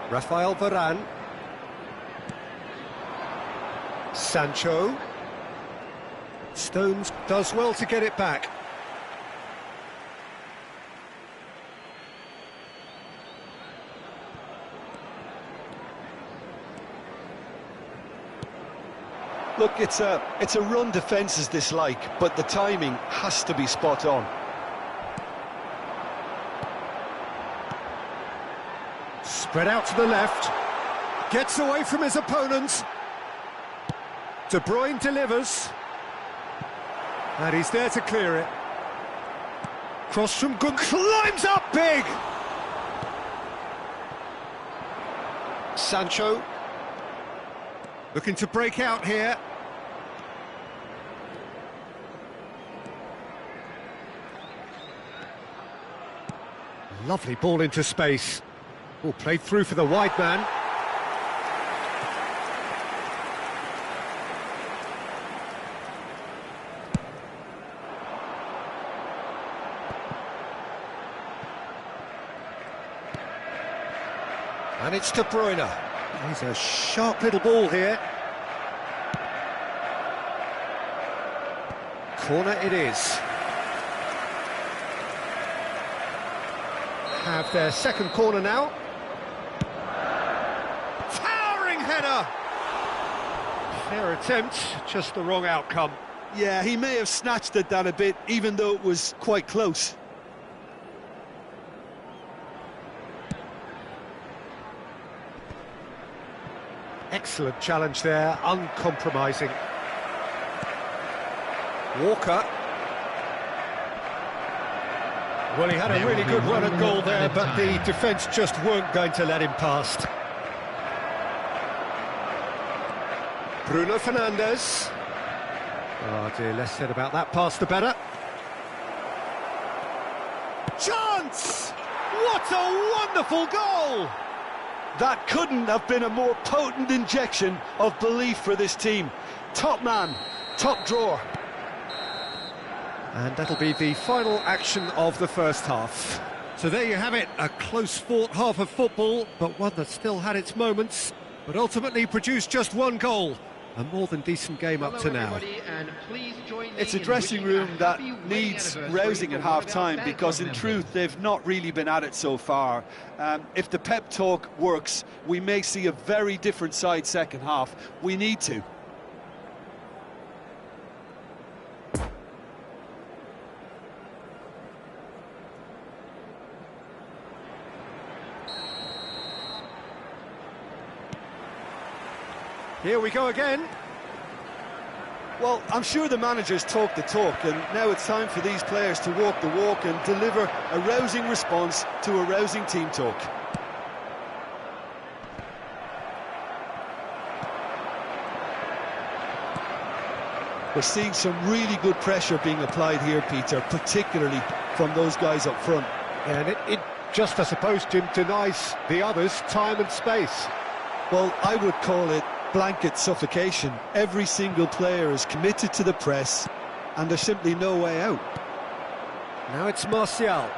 Rafael Varane. Sancho. Stones does well to get it back. Look, it's a run defence is dislike, but the timing has to be spot on. Spread out to the left, gets away from his opponents. De Bruyne delivers, and he's there to clear it. Cross from Gun, climbs up big! Sancho, looking to break out here. Lovely ball into space. Oh, played through for the wide man. And it's De Bruyne. He's a sharp little ball here. Corner it is. Have their second corner now. Towering header! Fair attempt, just the wrong outcome. Yeah, he may have snatched at that a bit, even though it was quite close. Excellent challenge there, uncompromising. Walker. Well, he had a really good run at goal there, but the defence just weren't going to let him past. Bruno Fernandes. Oh dear, less said about that pass the better. Chance! What a wonderful goal! That couldn't have been a more potent injection of belief for this team. Top man, top drawer. And that'll be the final action of the first half. So there you have it, a close-fought half of football, but one that still had its moments, but ultimately produced just one goal. A more than decent game up to now. It's a dressing room that needs rousing at half-time, because in truth they've not really been at it so far. If the pep talk works, we may see a very different side second half. We need to. Here we go again. Well, I'm sure the managers talk the talk, and now it's time for these players to walk the walk and deliver a rousing response to a rousing team talk. We're seeing some really good pressure being applied here, Peter, particularly from those guys up front. And it just, I suppose, Jim, denies the others time and space. Well, I would call it blanket suffocation. Every single player is committed to the press, and there's simply no way out. Now it's Martial.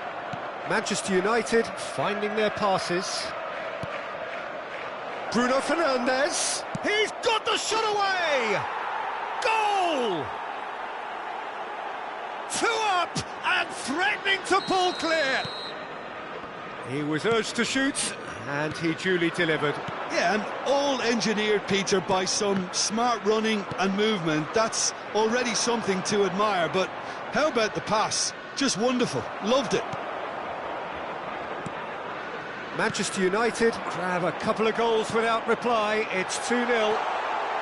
Manchester United finding their passes. Bruno Fernandes. He's got the shot away! Goal! 2 up and threatening to pull clear. He was urged to shoot, and he duly delivered. Yeah, and all engineered, Peter, by some smart running and movement. That's already something to admire, but how about the pass? Just wonderful. Loved it. Manchester United grab a couple of goals without reply. It's 2-0.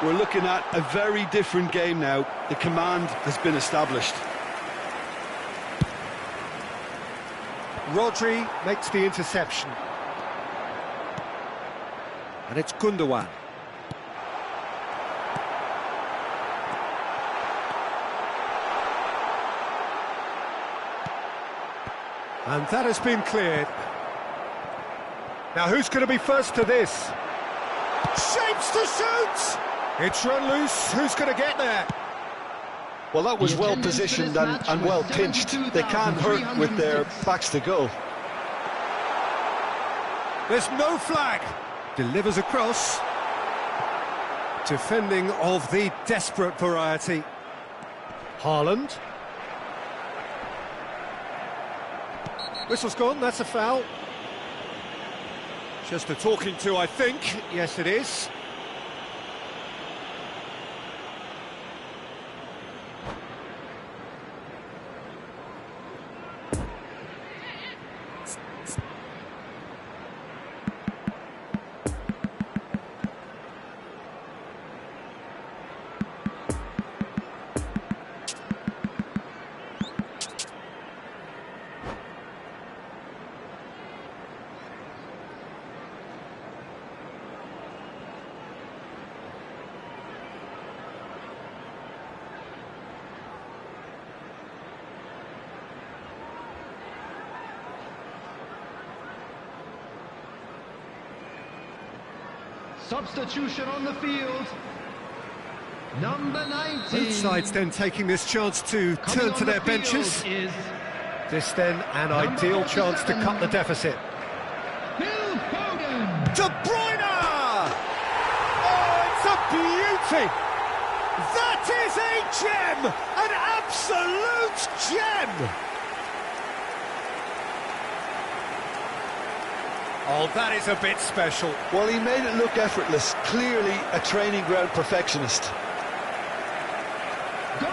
We're looking at a very different game now. The command has been established. Rodri makes the interception. And it's Gundogan. And that has been cleared. Now who's going to be first to this? Shapes to shoot! It's run loose. Who's going to get there? Well, that was well positioned and well pinched. They can't hurt with their backs to goal. There's no flag. Delivers across. Defending of the desperate variety. Haaland. Whistle's gone, that's a foul. Just a talking to, I think. Yes, it is. Substitution on the field. Number 19. Both sides then taking this chance to turn to their benches. This then an ideal chance to cut the deficit. Phil Foden. De Bruyne! Oh, it's a beauty! That is a gem! An absolute gem! Oh, that is a bit special. Well, he made it look effortless. Clearly a training ground perfectionist. Goal!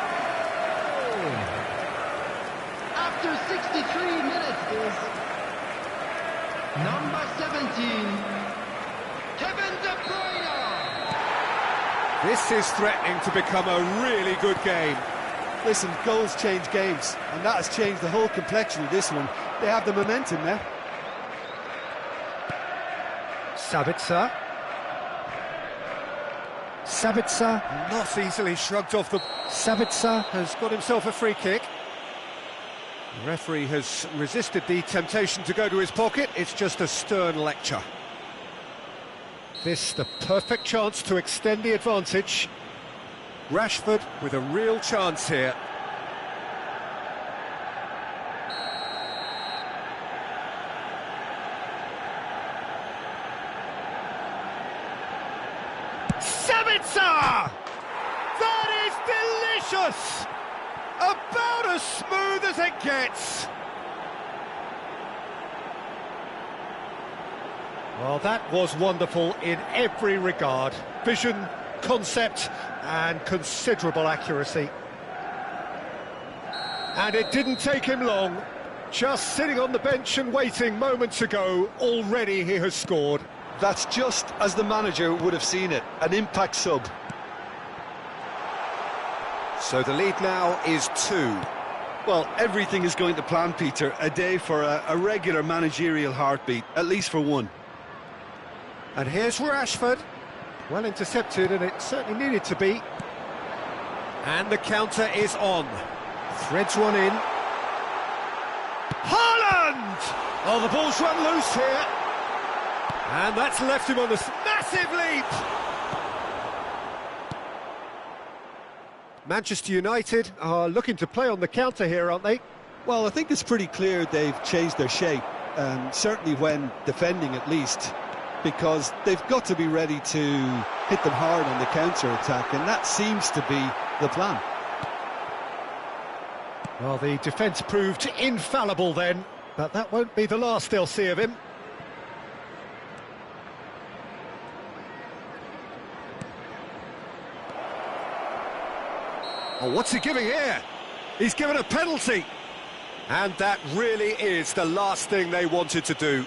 After 63 minutes is number 17, Kevin De Bruyne. This is threatening to become a really good game. Listen, goals change games, and that has changed the whole complexion of this one. They have the momentum now. Sabitzer. Sabitzer not easily shrugged off the... Sabitzer has got himself a free kick. The referee has resisted the temptation to go to his pocket. It's just a stern lecture. This the perfect chance to extend the advantage. Rashford with a real chance here. Sabitzer! That is delicious! About as smooth as it gets. Well, that was wonderful in every regard. Vision, concept, and considerable accuracy. And it didn't take him long. Just sitting on the bench and waiting moments ago, already he has scored. That's just as the manager would have seen it, an impact sub. So the lead now is 2. Well, everything is going to plan, Peter. A day for a regular managerial heartbeat, at least for one. And here's Rashford. Well intercepted, and it certainly needed to be. And the counter is on. Threads one in. Haaland! Oh, the ball's run loose here. And that's left him on this massive leap. Manchester United are looking to play on the counter here, aren't they? Well, I think it's pretty clear they've changed their shape, certainly when defending at least, because they've got to be ready to hit them hard on the counter-attack, and that seems to be the plan. Well, the defence proved infallible then, but that won't be the last they'll see of him. Oh, what's he giving here? He's given a penalty. And that really is the last thing they wanted to do.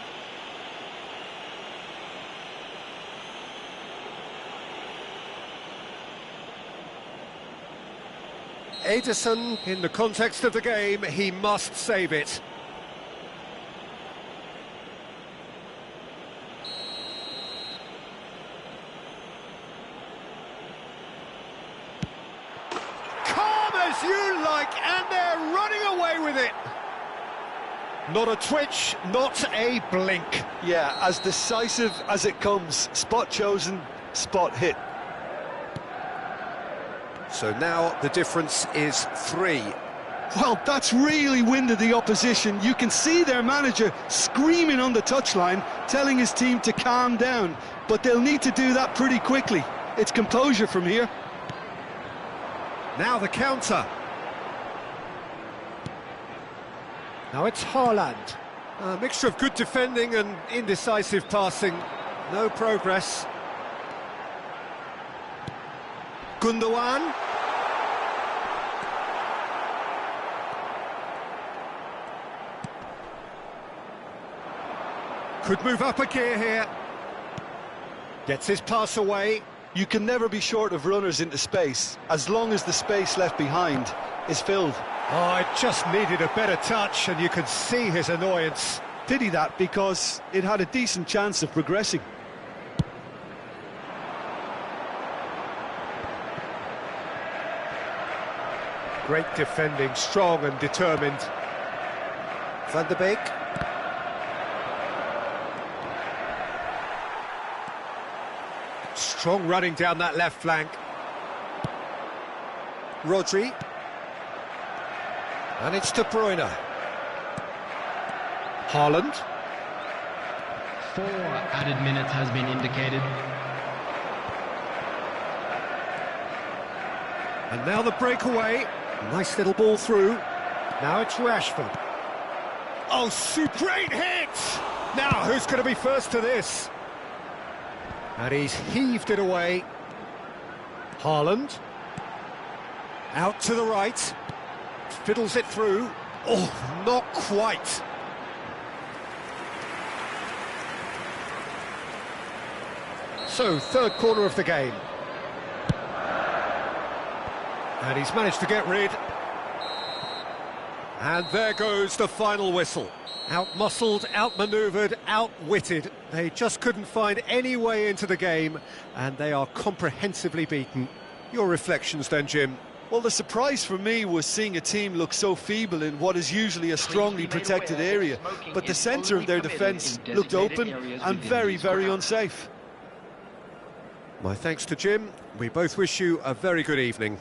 Ederson, in the context of the game, he must save it. Calm as you like, and they're running away with it. Not a twitch, not a blink. Yeah, as decisive as it comes. Spot chosen, spot hit. So now the difference is 3. Well, that's really winded the opposition. You can see their manager screaming on the touchline, telling his team to calm down. But they'll need to do that pretty quickly. It's composure from here. Now the counter. Now it's Haaland. A mixture of good defending and indecisive passing. No progress. Gundogan. Could move up a gear here. Gets his pass away. You can never be short of runners into space, as long as the space left behind is filled. Oh, it just needed a better touch, and you could see his annoyance. Pity that, because it had a decent chance of progressing. Great defending, strong and determined. Van der Beek. Strong running down that left flank. Rodri. And it's De Bruyne. Haaland. 4 added minutes has been indicated. And now the breakaway. Nice little ball through. Now it's Rashford. Oh, great hit! Now, who's going to be first to this? And he's heaved it away. Haaland. Out to the right. Fiddles it through. Oh, not quite. So, third quarter of the game. And he's managed to get rid. And there goes the final whistle. Out-muscled, out-manoeuvred, outwitted. They just couldn't find any way into the game, and they are comprehensively beaten. Your reflections then, Jim? Well, the surprise for me was seeing a team look so feeble in what is usually a strongly protected area, but the centre of their defence looked open and very, very unsafe. My thanks to Jim. We both wish you a very good evening.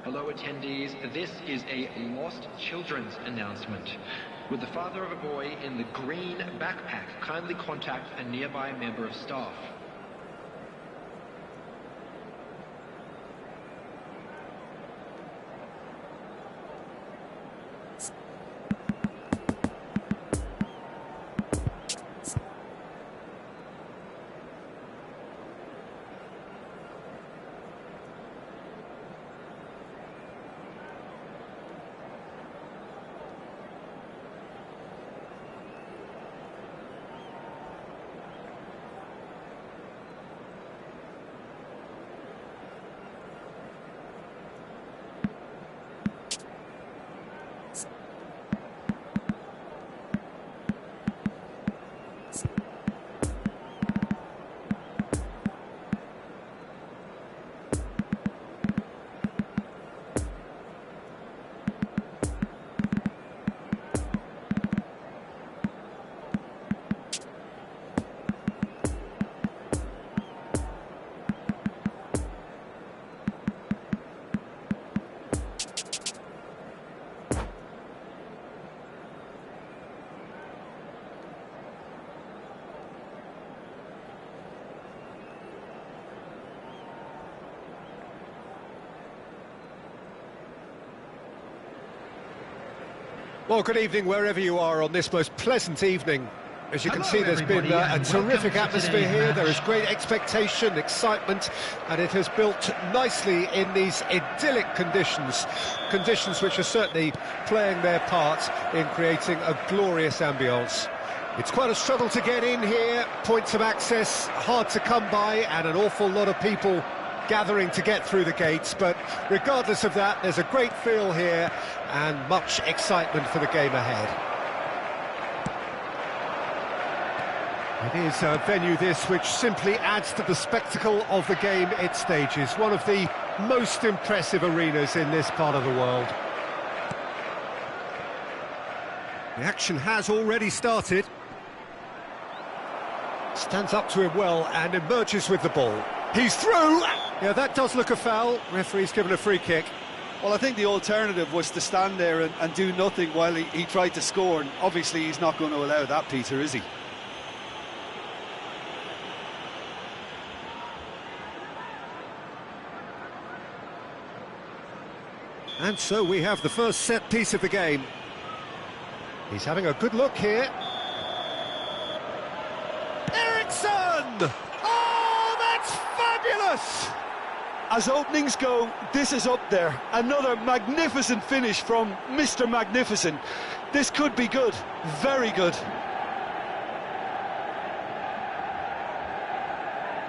Hello attendees, this is a lost children's announcement. Would the father of a boy in the green backpack kindly contact a nearby member of staff? Well, good evening wherever you are on this most pleasant evening. As you can see, there's been a terrific atmosphere here. There is great expectation, excitement, and it has built nicely in these idyllic conditions. Conditions which are certainly playing their part in creating a glorious ambience. It's quite a struggle to get in here, points of access hard to come by, and an awful lot of people gathering to get through the gates, but regardless of that, there's a great feel here and much excitement for the game ahead. It is a venue this which simply adds to the spectacle of the game it stages, one of the most impressive arenas in this part of the world. The action has already started. Stands up to him well and emerges with the ball. He's through! Yeah, that does look a foul. Referee's given a free kick. Well, I think the alternative was to stand there and do nothing while he tried to score, and obviously he's not going to allow that, Peter, is he? And so we have the first set piece of the game. He's having a good look here. Eriksson! Oh, that's fabulous! As openings go, this is up there. Another magnificent finish from Mr. Magnificent. This could be good, very good.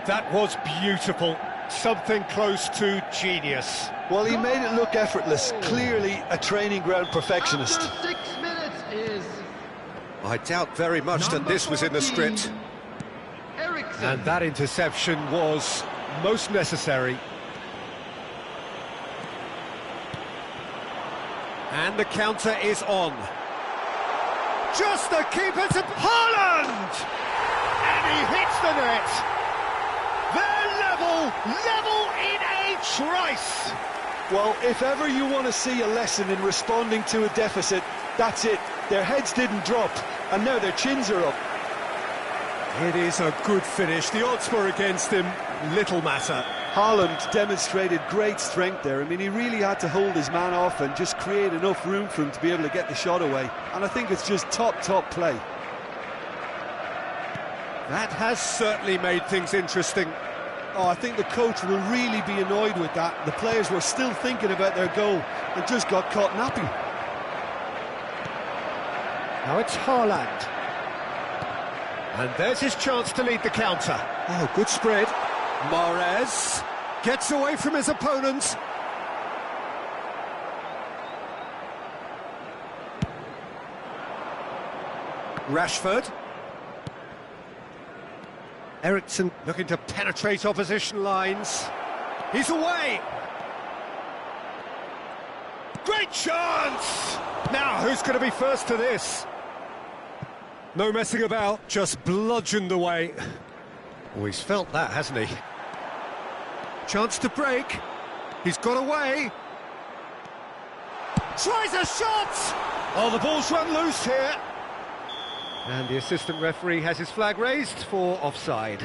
That was beautiful. Something close to genius. Well, he made it look effortless. Clearly a training ground perfectionist. After 6 minutes is... I doubt very much that this was in the script. Eriksson. And that interception was most necessary. And the counter is on. Just the keeper to Haaland! And he hits the net. They're level in a trice. Well, if ever you want to see a lesson in responding to a deficit, that's it. Their heads didn't drop, and now their chins are up. It is a good finish. The odds were against him. Little matter. Haaland demonstrated great strength there. I mean, he really had to hold his man off and just create enough room for him to be able to get the shot away. And I think it's just top play. That has certainly made things interesting. Oh, I think the coach will really be annoyed with that. The players were still thinking about their goal and just got caught napping. Now it's Haaland. And there's his chance to lead the counter. Oh, good spread. Mahrez gets away from his opponent. Rashford. Eriksson looking to penetrate opposition lines. He's away! Great chance! Now, who's going to be first to this? No messing about, just bludgeoned away. Oh, he's felt that, hasn't he? Chance to break. He's got away. Tries a shot! Oh, the ball's run loose here. And the assistant referee has his flag raised for offside.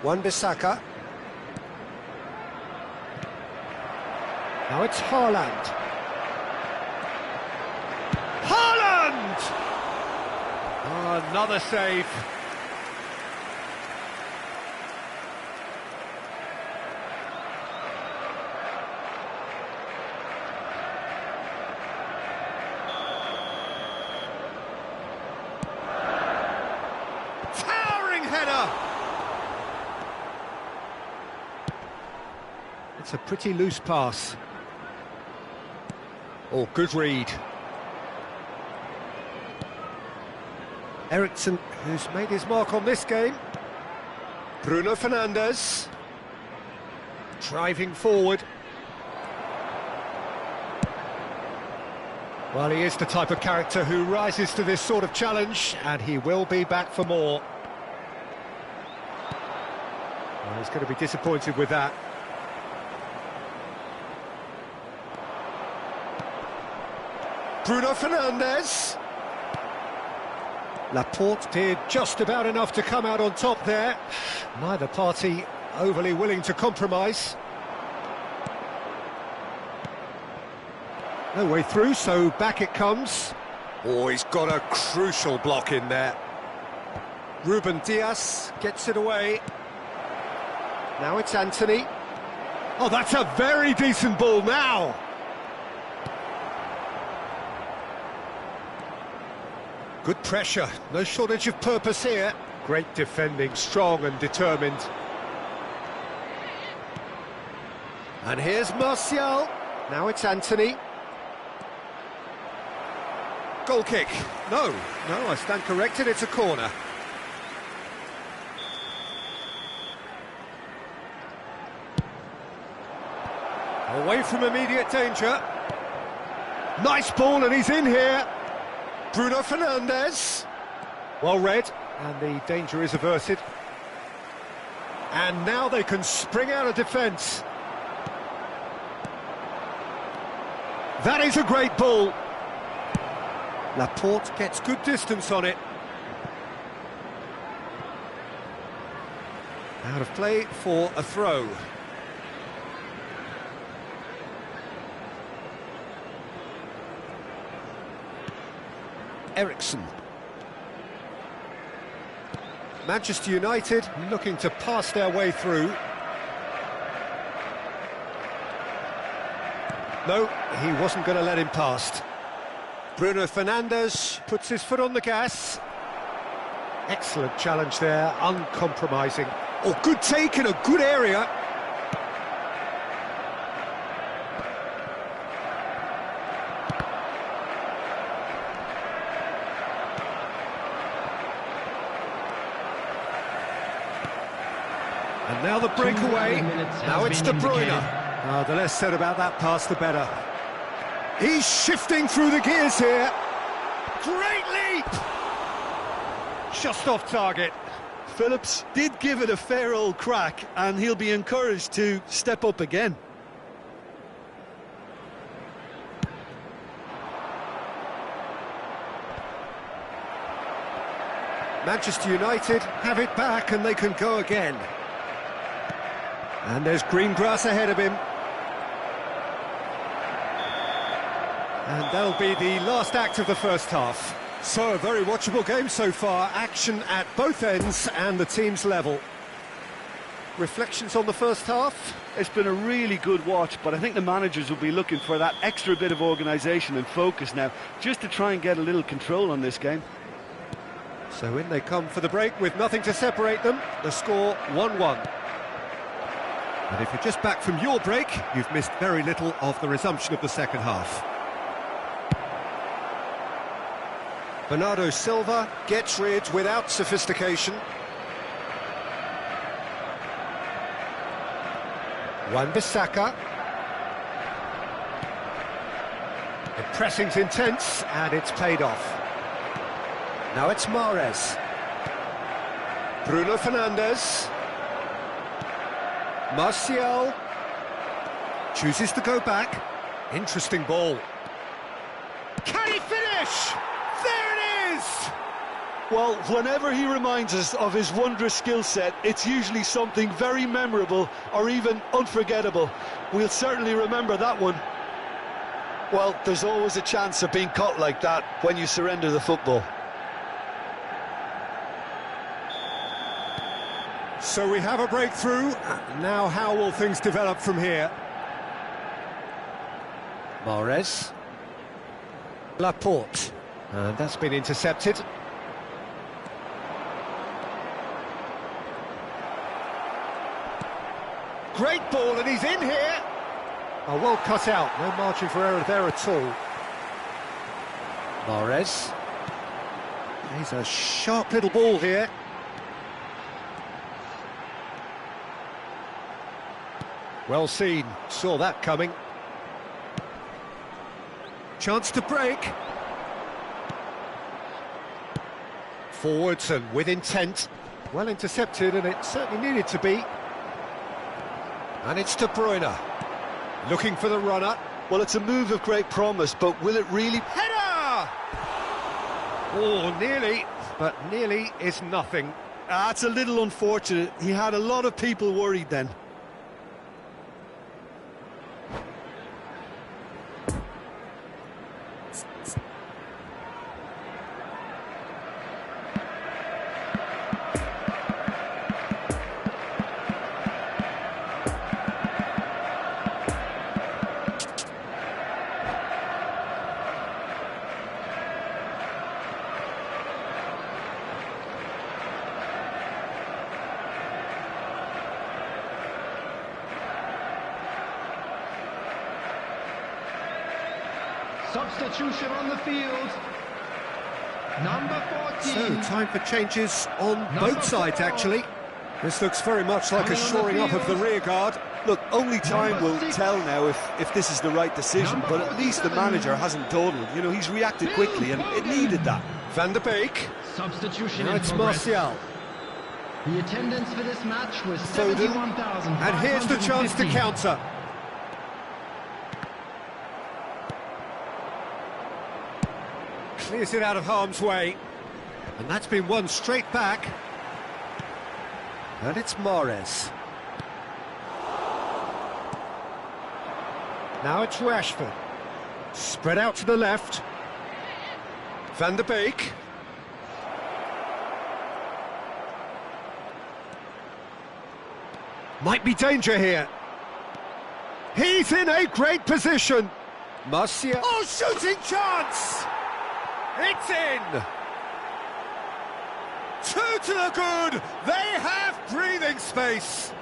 Wan-Bissaka. Now it's Haaland. Haaland! Oh, another save. Towering header! It's a pretty loose pass. Oh, good read. Eriksson, who's made his mark on this game. Bruno Fernandes. Driving forward. Well, he is the type of character who rises to this sort of challenge, and he will be back for more. Well, he's going to be disappointed with that. Bruno Fernandes. Laporte did just about enough to come out on top there. Neither party overly willing to compromise. No way through, so back it comes. Oh, he's got a crucial block in there. Ruben Dias gets it away. Now it's Antony. Oh, that's a very decent ball now. Good pressure, no shortage of purpose here. Great defending, strong and determined. And here's Martial. Now it's Antony. Goal kick. No, I stand corrected, it's a corner. Away from immediate danger. Nice ball and he's in here. Bruno Fernandes. Well read, and the danger is averted. And now they can spring out of defence. That is a great ball. Laporte gets good distance on it. Out of play for a throw. Eriksson. Manchester United looking to pass their way through. No, he wasn't going to let him past. Bruno Fernandes puts his foot on the gas. Excellent challenge there, uncompromising. Oh, good take in a good area. And now the breakaway. Now it's De Bruyne. The less said about that pass, the better. He's shifting through the gears here. Great leap! Just off target. Phillips did give it a fair old crack, and he'll be encouraged to step up again. Manchester United have it back and they can go again. And there's green grass ahead of him. And that'll be the last act of the first half. So, a very watchable game so far. Action at both ends and the teams level. Reflections on the first half? It's been a really good watch, but I think the managers will be looking for that extra bit of organisation and focus now, just to try and get a little control on this game. So in they come for the break with nothing to separate them. The score 1-1. And if you're just back from your break, you've missed very little of the resumption of the second half. Bernardo Silva gets rid without sophistication. Wan-Bissaka. The pressing's intense and it's paid off. Now it's Mahrez. Bruno Fernandes. Martial. Chooses to go back. Interesting ball. Can he finish? There it is! Well, whenever he reminds us of his wondrous skill set, it's usually something very memorable or even unforgettable. We'll certainly remember that one. Well, there's always a chance of being caught like that when you surrender the football. So we have a breakthrough. Now how will things develop from here? Mahrez. Laporte. And that's been intercepted. Great ball, and he's in here. Oh, well cut out. No margin for error there at all. Mahrez. He's a sharp little ball here. Well seen, saw that coming. Chance to break. Forwards and with intent. Well intercepted, and it certainly needed to be. And it's De Bruyne, looking for the runner. Well, it's a move of great promise, but will it really... Header! Oh, nearly, but nearly is nothing. That's a little unfortunate. He had a lot of people worried then. Substitution on the field. Number 14. So, time for changes on both sides, actually. This looks very much like a shoring up of the rear guard. Look, only time will tell now if this is the right decision, but at least the manager hasn't dawdled. You know, he's reacted quickly, and it needed that. Van der Beek. Substitution Now in it's progress. Martial. The attendance for this match was Foden. 71,000. And here's the chance to counter. Clears it out of harm's way. And that's been won straight back. And it's Mahrez. Now it's Rashford. Spread out to the left. Van der Beek. Might be danger here. He's in a great position. Martial. Oh, shooting chance! It's in! Two to the good! They have breathing space!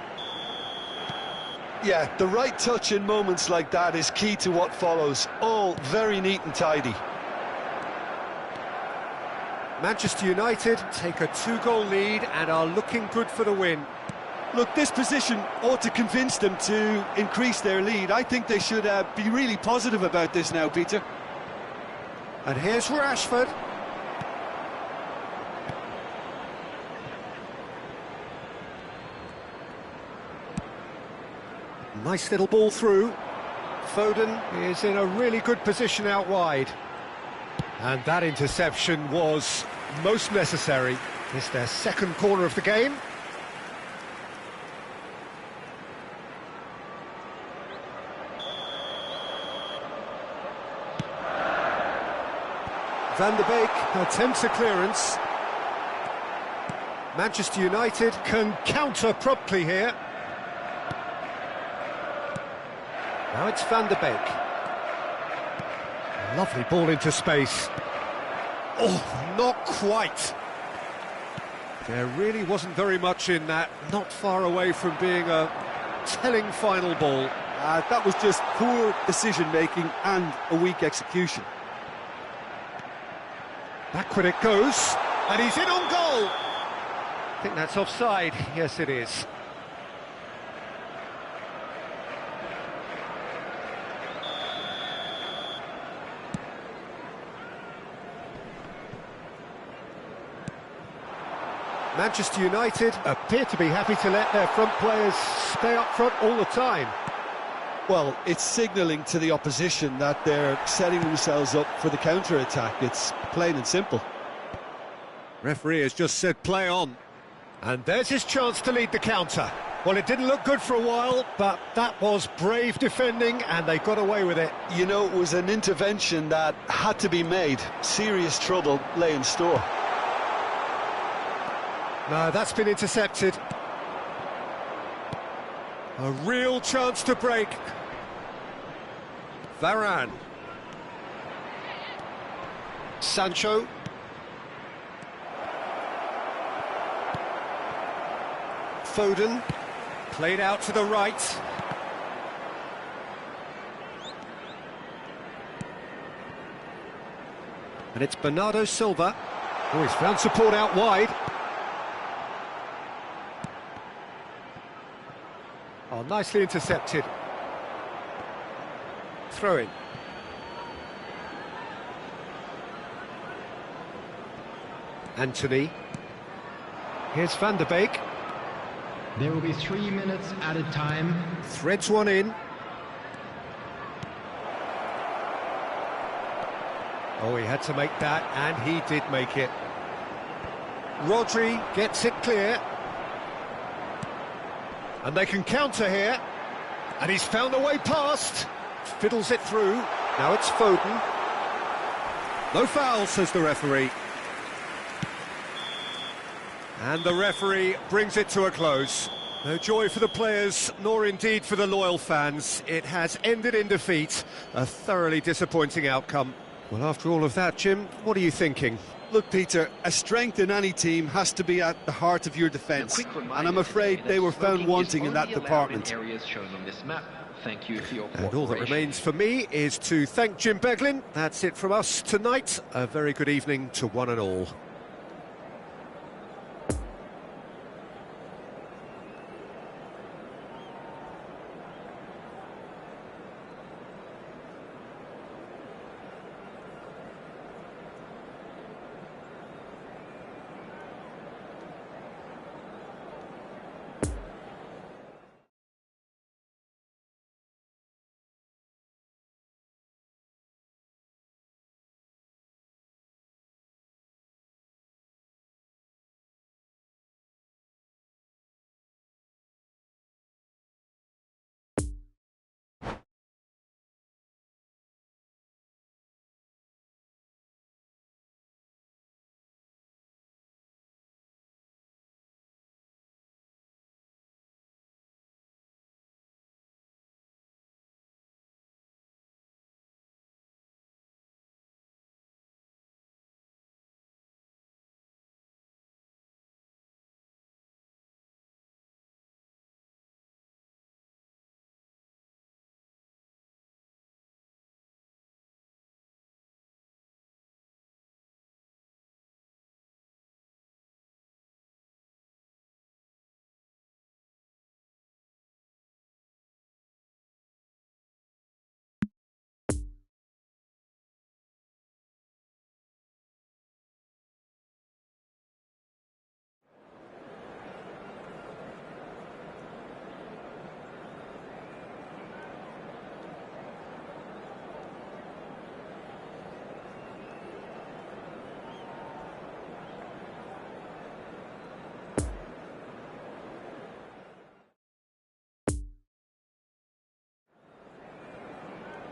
Yeah, the right touch in moments like that is key to what follows. All very neat and tidy. Manchester United take a 2-goal lead and are looking good for the win. Look, this position ought to convince them to increase their lead. I think they should be really positive about this now, Peter. And here's Rashford. Nice little ball through. Foden is in a really good position out wide. And that interception was most necessary. It's their second corner of the game. Van der Beek attempts a clearance. Manchester United can counter promptly here. Now it's Van der Beek. Lovely ball into space. Oh, not quite. There really wasn't very much in that. Not far away from being a telling final ball. That was just poor decision-making and a weak execution. Backward it goes, and he's in on goal. I think that's offside. Yes, it is. Manchester United appear to be happy to let their front players stay up front all the time. Well, it's signalling to the opposition that they're setting themselves up for the counter-attack. It's plain and simple. Referee has just said play on. And there's his chance to lead the counter. Well, it didn't look good for a while, but that was brave defending, and they got away with it. You know, it was an intervention that had to be made. Serious trouble lay in store. No, that's been intercepted. A real chance to break. Varane. Sancho. Foden. Played out to the right. And it's Bernardo Silva. Oh, he's found support out wide. Oh, nicely intercepted. Throw in. Anthony. Here's Van der Beek. There will be 3 minutes added time. Threads one in. Oh, he had to make that, and he did make it. Rodri gets it clear. And they can counter here. And he's found a way past. Fiddles it through. Now it's Foden. No foul, says the referee. And the referee brings it to a close. No joy for the players, nor indeed for the loyal fans. It has ended in defeat. A thoroughly disappointing outcome. Well, after all of that, Jim, what are you thinking? Look, Peter, a strength in any team has to be at the heart of your defence, and I'm afraid they were found wanting in that department. Areas shown on this map. Thank you for your And all that remains for me is to thank Jim Beglin. That's it from us tonight. A very good evening to one and all.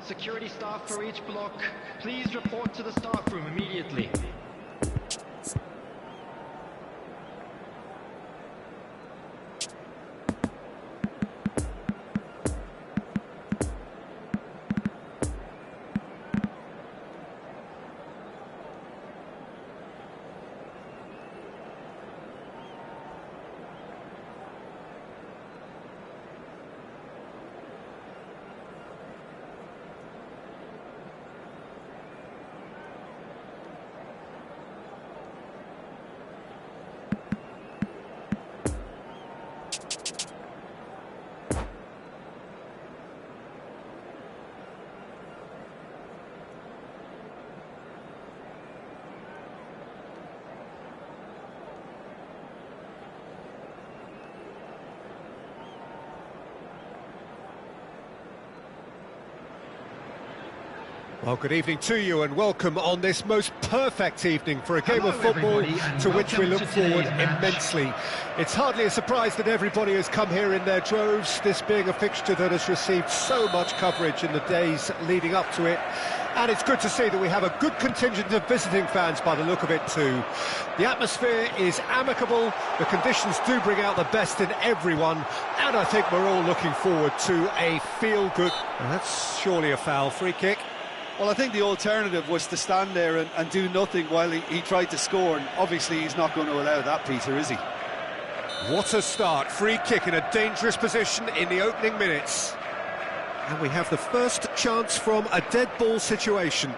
Security staff for each block, please report to the staff room immediately. Well, good evening to you and welcome on this most perfect evening for a game of football to which we look forward immensely. It's hardly a surprise that everybody has come here in their droves, this being a fixture that has received so much coverage in the days leading up to it. And it's good to see that we have a good contingent of visiting fans by the look of it too. The atmosphere is amicable, the conditions do bring out the best in everyone, and I think we're all looking forward to a feel-good... That's surely a foul. Free kick. Well, I think the alternative was to stand there and do nothing while he tried to score, and obviously he's not going to allow that, Peter, is he? What a start. Free kick in a dangerous position in the opening minutes. And we have the first chance from a dead ball situation.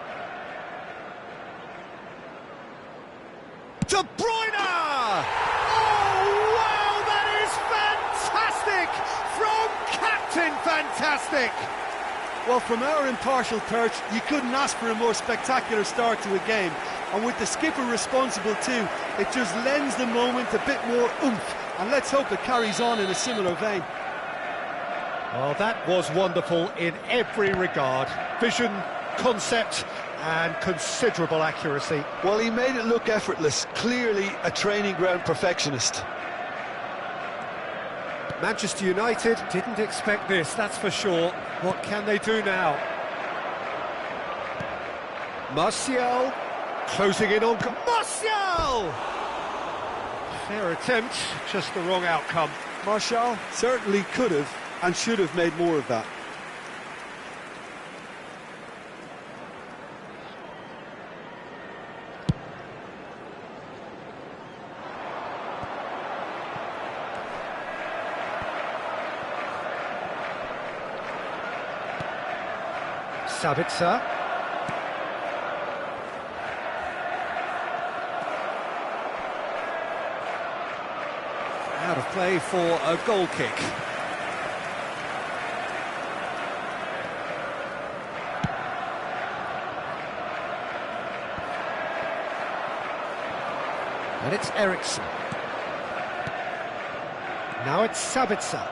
De Bruyne! Oh, wow, that is fantastic! From Captain Fantastic! Well, from our impartial perch, you couldn't ask for a more spectacular start to a game. And with the skipper responsible too, it just lends the moment a bit more oomph. And let's hope it carries on in a similar vein. Well, that was wonderful in every regard. Vision, concept, and considerable accuracy. Well, he made it look effortless. Clearly a training ground perfectionist. Manchester United didn't expect this, that's for sure. What can they do now? Martial, closing in on... Martial! Fair attempt, just the wrong outcome. Martial certainly could have and should have made more of that. Sabitzer. Out of play for a goal kick. And it's Eriksen. Now it's Sabitzer.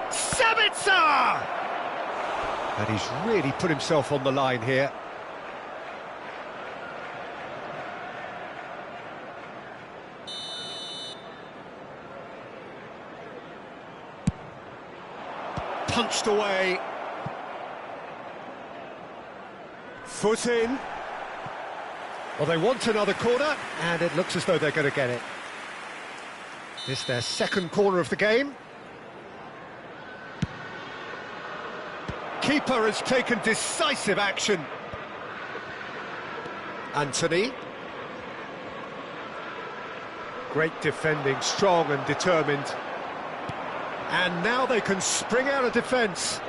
Sabitzer! And he's really put himself on the line here. Punched away. Foot in. Well, they want another corner, and it looks as though they're going to get it. This is their second corner of the game. Keeper has taken decisive action. Anthony. Great defending, strong and determined. And now they can spring out of defence.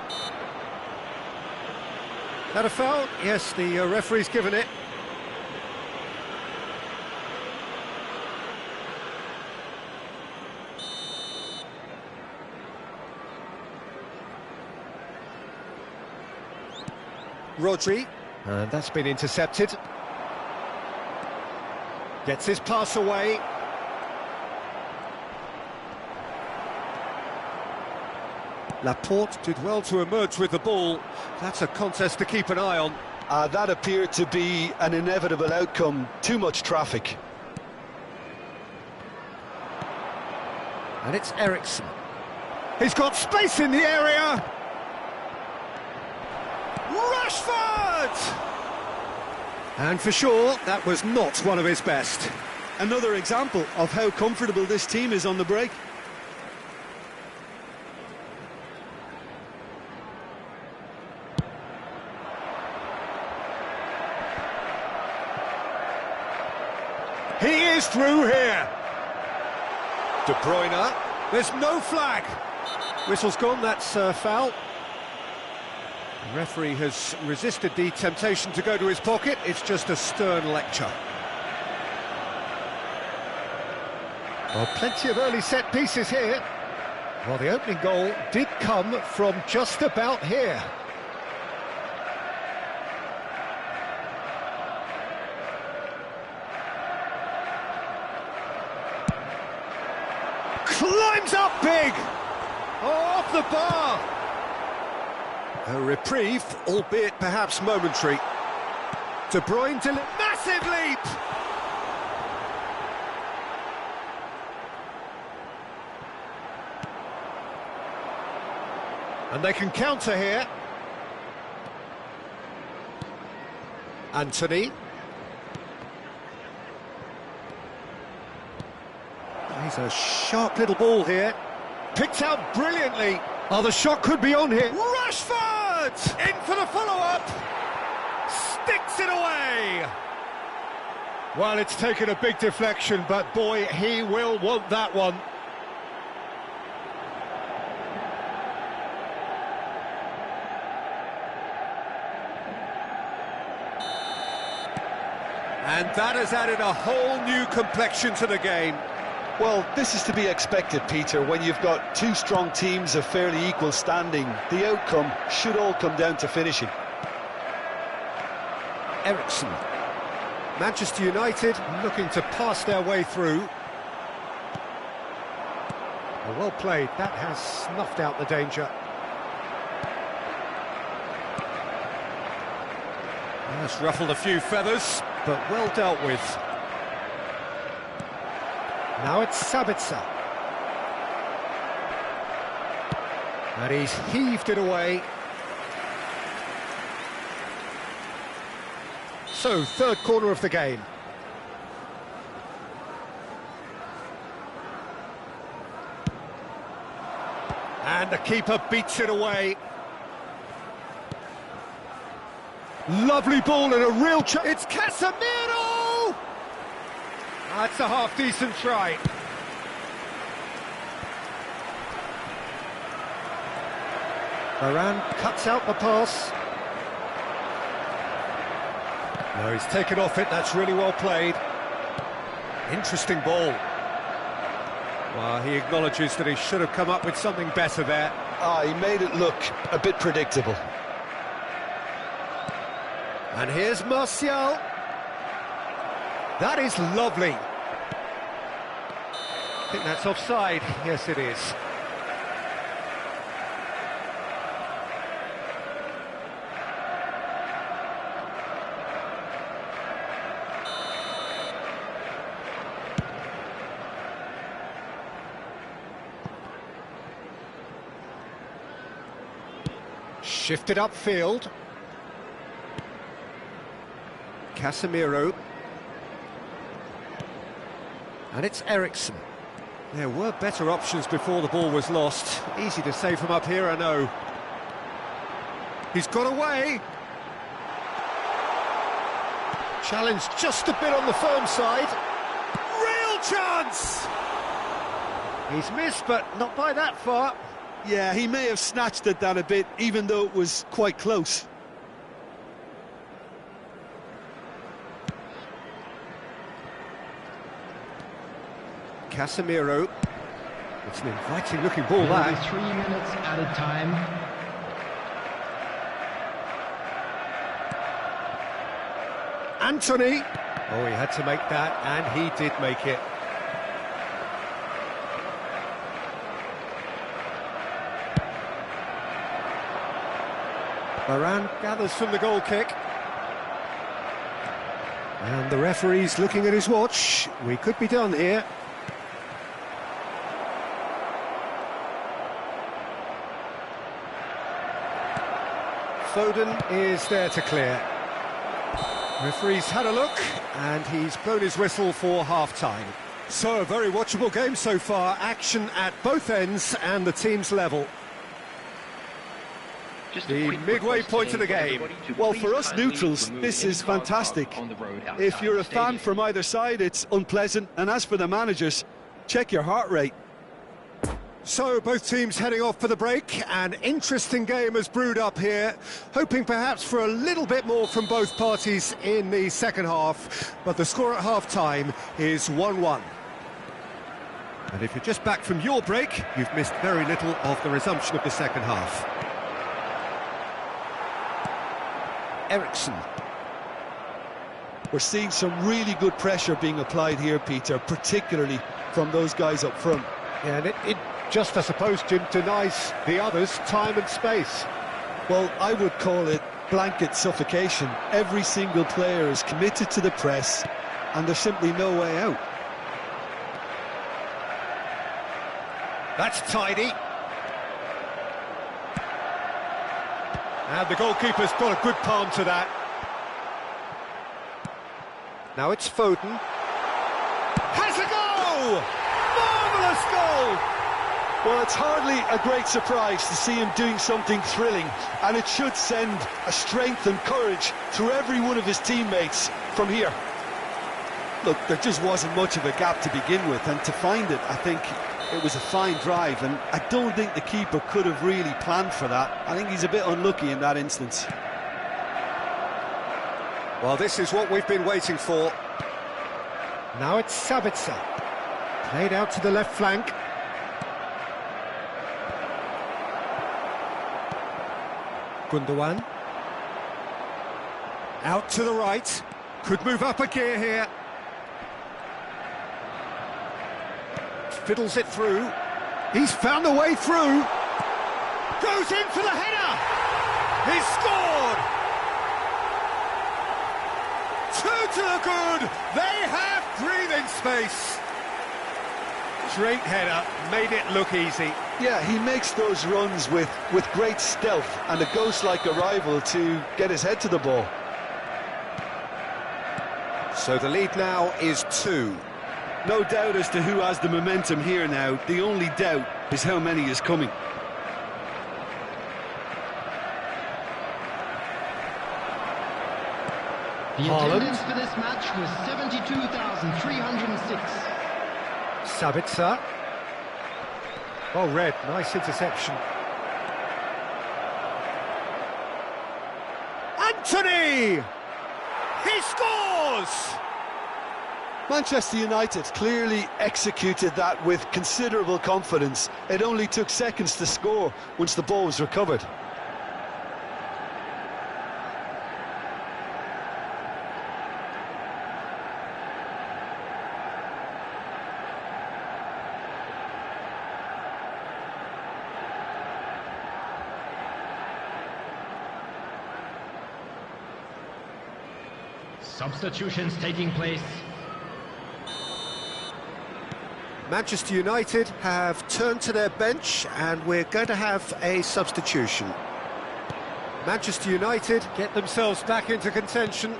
That a foul? Yes, the referee's given it. Rodri, and that's been intercepted. Gets his pass away. Laporte did well to emerge with the ball. That's a contest to keep an eye on. That appeared to be an inevitable outcome. Too much traffic. And it's Eriksen. He's got space in the area. Rashford! And for sure, that was not one of his best. Another example of how comfortable this team is on the break. He is through here. De Bruyne. There's no flag. Whistle's gone, that's foul. The referee has resisted the temptation to go to his pocket. It's just a stern lecture. Well, plenty of early set pieces here. Well, the opening goal did come from just about here. Climbs up big! Oh, off the bar! A reprieve, albeit perhaps momentary. De Bruyne to massive leap! And they can counter here. Anthony. He's a sharp little ball here. Picked out brilliantly. Oh, the shot could be on here. Rashford! In for the follow-up. Sticks it away. Well, it's taken a big deflection, but boy, he will want that one. And that has added a whole new complexion to the game. Well, this is to be expected, Peter, when you've got two strong teams of fairly equal standing. The outcome should all come down to finishing. Eriksen. Manchester United looking to pass their way through. Well played, that has snuffed out the danger. That's ruffled a few feathers, but well dealt with. Now it's Sabitzer. And he's heaved it away. So, third corner of the game. And the keeper beats it away. Lovely ball and a real chance. It's Casemiro! That's a half-decent try. Varane cuts out the pass. No, he's taken off it, that's really well played. Interesting ball. Well, he acknowledges that he should have come up with something better there. He made it look a bit predictable. And here's Martial. That is lovely. I think that's offside. Yes, it is. Shifted upfield. Casemiro. And it's Eriksen. There were better options before the ball was lost. Easy to say from up here, I know. He's got away. Challenge just a bit on the firm side. Real chance! He's missed, but not by that far. Yeah, he may have snatched at that a bit, even though it was quite close. Casemiro. It's an inviting looking ball, that. 3 minutes at a time. Anthony. Oh, he had to make that, and he did make it. Varane gathers from the goal kick. And the referee's looking at his watch. We could be done here. Foden is there to clear. Referee's had a look, and he's blown his whistle for half-time. So, a very watchable game so far. Action at both ends, and the team's level. The midway point of the game. Well, for us neutrals, this is fantastic. If you're a fan from either side, it's unpleasant. And as for the managers, check your heart rate. So, both teams heading off for the break. An interesting game has brewed up here, hoping perhaps for a little bit more from both parties in the second half. But the score at half-time is 1-1. And if you're just back from your break, you've missed very little of the resumption of the second half. Eriksen. We're seeing some really good pressure being applied here, Peter, particularly from those guys up front. Yeah, and it just, I suppose, Jim, denies the others time and space. Well, I would call it blanket suffocation. Every single player is committed to the press, and there's simply no way out. That's tidy. And the goalkeeper's got a good palm to that. Now it's Foden. Has a goal! Marvellous goal! Well, it's hardly a great surprise to see him doing something thrilling, and it should send a strength and courage through every one of his teammates from here. Look, there just wasn't much of a gap to begin with, and to find it, I think it was a fine drive, and I don't think the keeper could have really planned for that. I think he's a bit unlucky in that instance. Well, this is what we've been waiting for. Now it's Sabitzer. Played out to the left flank. Gundogan. Out to the right. Could move up a gear here. Fiddles it through. He's found the way through. Goes in for the header. He's scored. 2 to the good. They have breathing space. Straight header, made it look easy. Yeah, he makes those runs with great stealth and a ghost-like arrival to get his head to the ball. So the lead now is 2. No doubt as to who has the momentum here now. The only doubt is how many is coming. The Haaland. attendance for this match was 72,306. Sabitzer. Well read, nice interception. Anthony! He scores! Manchester United clearly executed that with considerable confidence. It only took seconds to score once the ball was recovered. Substitutions taking place. Manchester United have turned to their bench and we're going to have a substitution. Manchester United get themselves back into contention.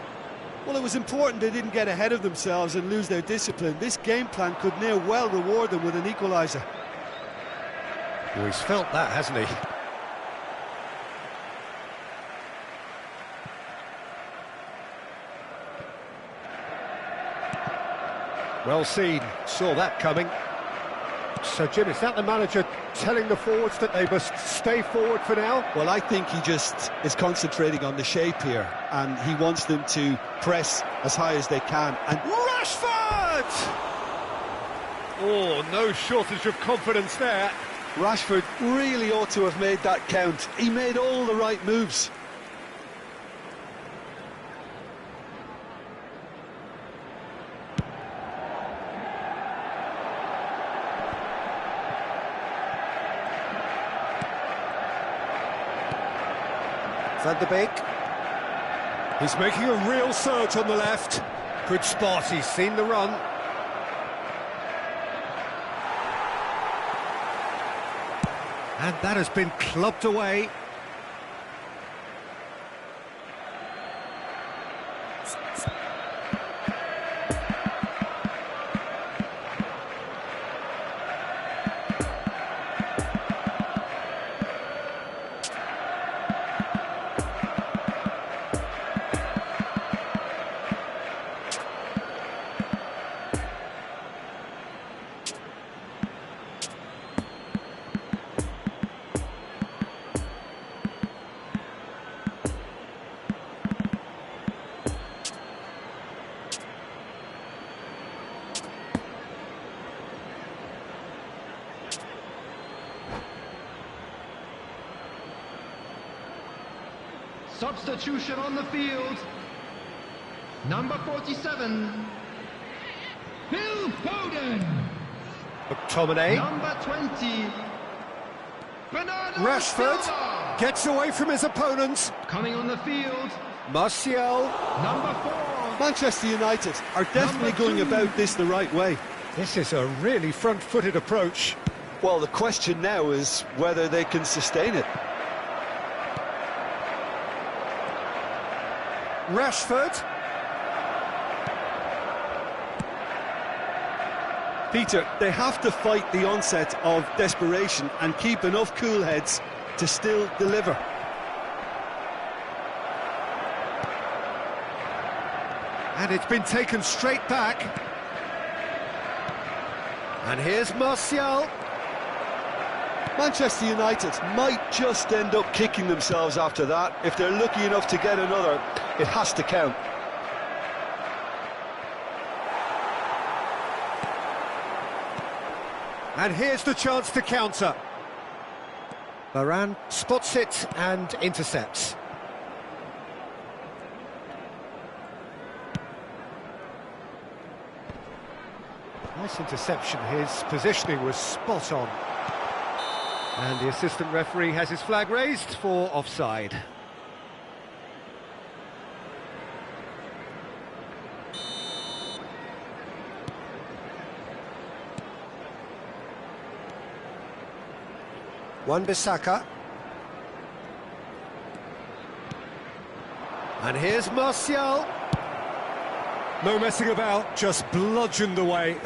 Well, it was important they didn't get ahead of themselves and lose their discipline. This game plan could near well reward them with an equaliser. Well, he's felt that, hasn't he? Well seen, saw that coming. So, Jim, is that the manager telling the forwards that they must stay forward for now? Well, I think he just is concentrating on the shape here, and he wants them to press as high as they can. And Rashford! Oh, no shortage of confidence there. Rashford really ought to have made that count. He made all the right moves. Van de Beek. He's making a real surge on the left. Good spot, he's seen the run. And that has been clubbed away. Substitution on the field. Number 47, Phil Foden. McTominay. Number 20, Bernardo Rashford Silva. gets away from his opponents. Coming on the field, Martial. number 4. Manchester United are definitely going about this the right way. This is a really front-footed approach. Well, the question now is whether they can sustain it. Rashford. Peter, they have to fight the onset of desperation and keep enough cool heads to still deliver. And it's been taken straight back. And here's Martial. Manchester United might just end up kicking themselves after that. If they're lucky enough to get another, it has to count. And here's the chance to counter. Varane spots it and intercepts. Nice interception, his positioning was spot on. And the assistant referee has his flag raised for offside. Wan-Bissaka. And here's Martial. No messing about, just bludgeoned away.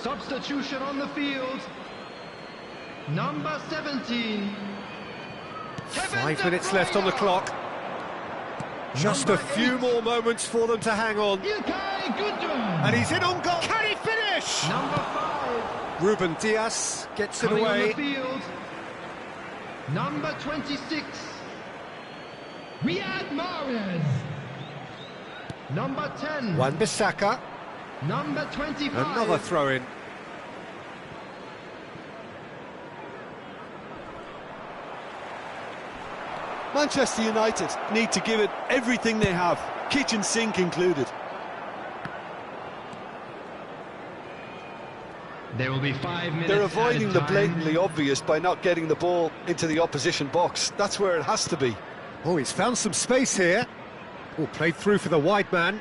Substitution on the field. Number 17. 5 minutes left on the clock. Just a few more moments for them to hang on. Ilkay Gundogan. And he's in on goal. Can he finish? Number 5. Ruben Dias gets it Coming on away. the field. Number 26. Riyad Mahrez. Number 10. Wan-Bissaka. Number 25. Another throw-in. Manchester United need to give it everything they have, kitchen sink included. There will be 5 minutes. They're avoiding the added time. blatantly obvious by not getting the ball into the opposition box. That's where it has to be. Oh, he's found some space here. Oh, played through for the wide man.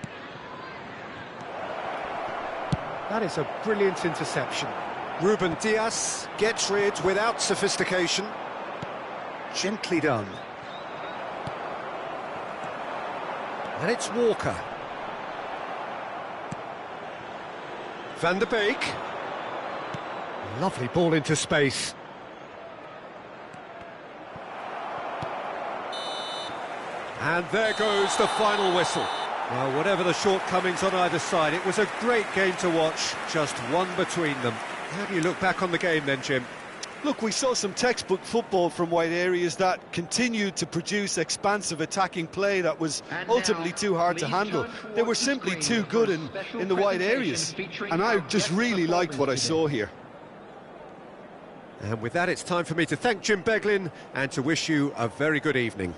That is a brilliant interception. Ruben Dias gets rid without sophistication. Gently done. And it's Walker. Van der Beek. Lovely ball into space. And there goes the final whistle. Well, whatever the shortcomings on either side, it was a great game to watch, just one between them. How do you look back on the game then, Jim? Look, we saw some textbook football from wide areas that continued to produce expansive attacking play that was ultimately too hard to handle. They were simply too good in the wide areas, and I just really liked what I saw here. And with that, it's time for me to thank Jim Beglin and to wish you a very good evening.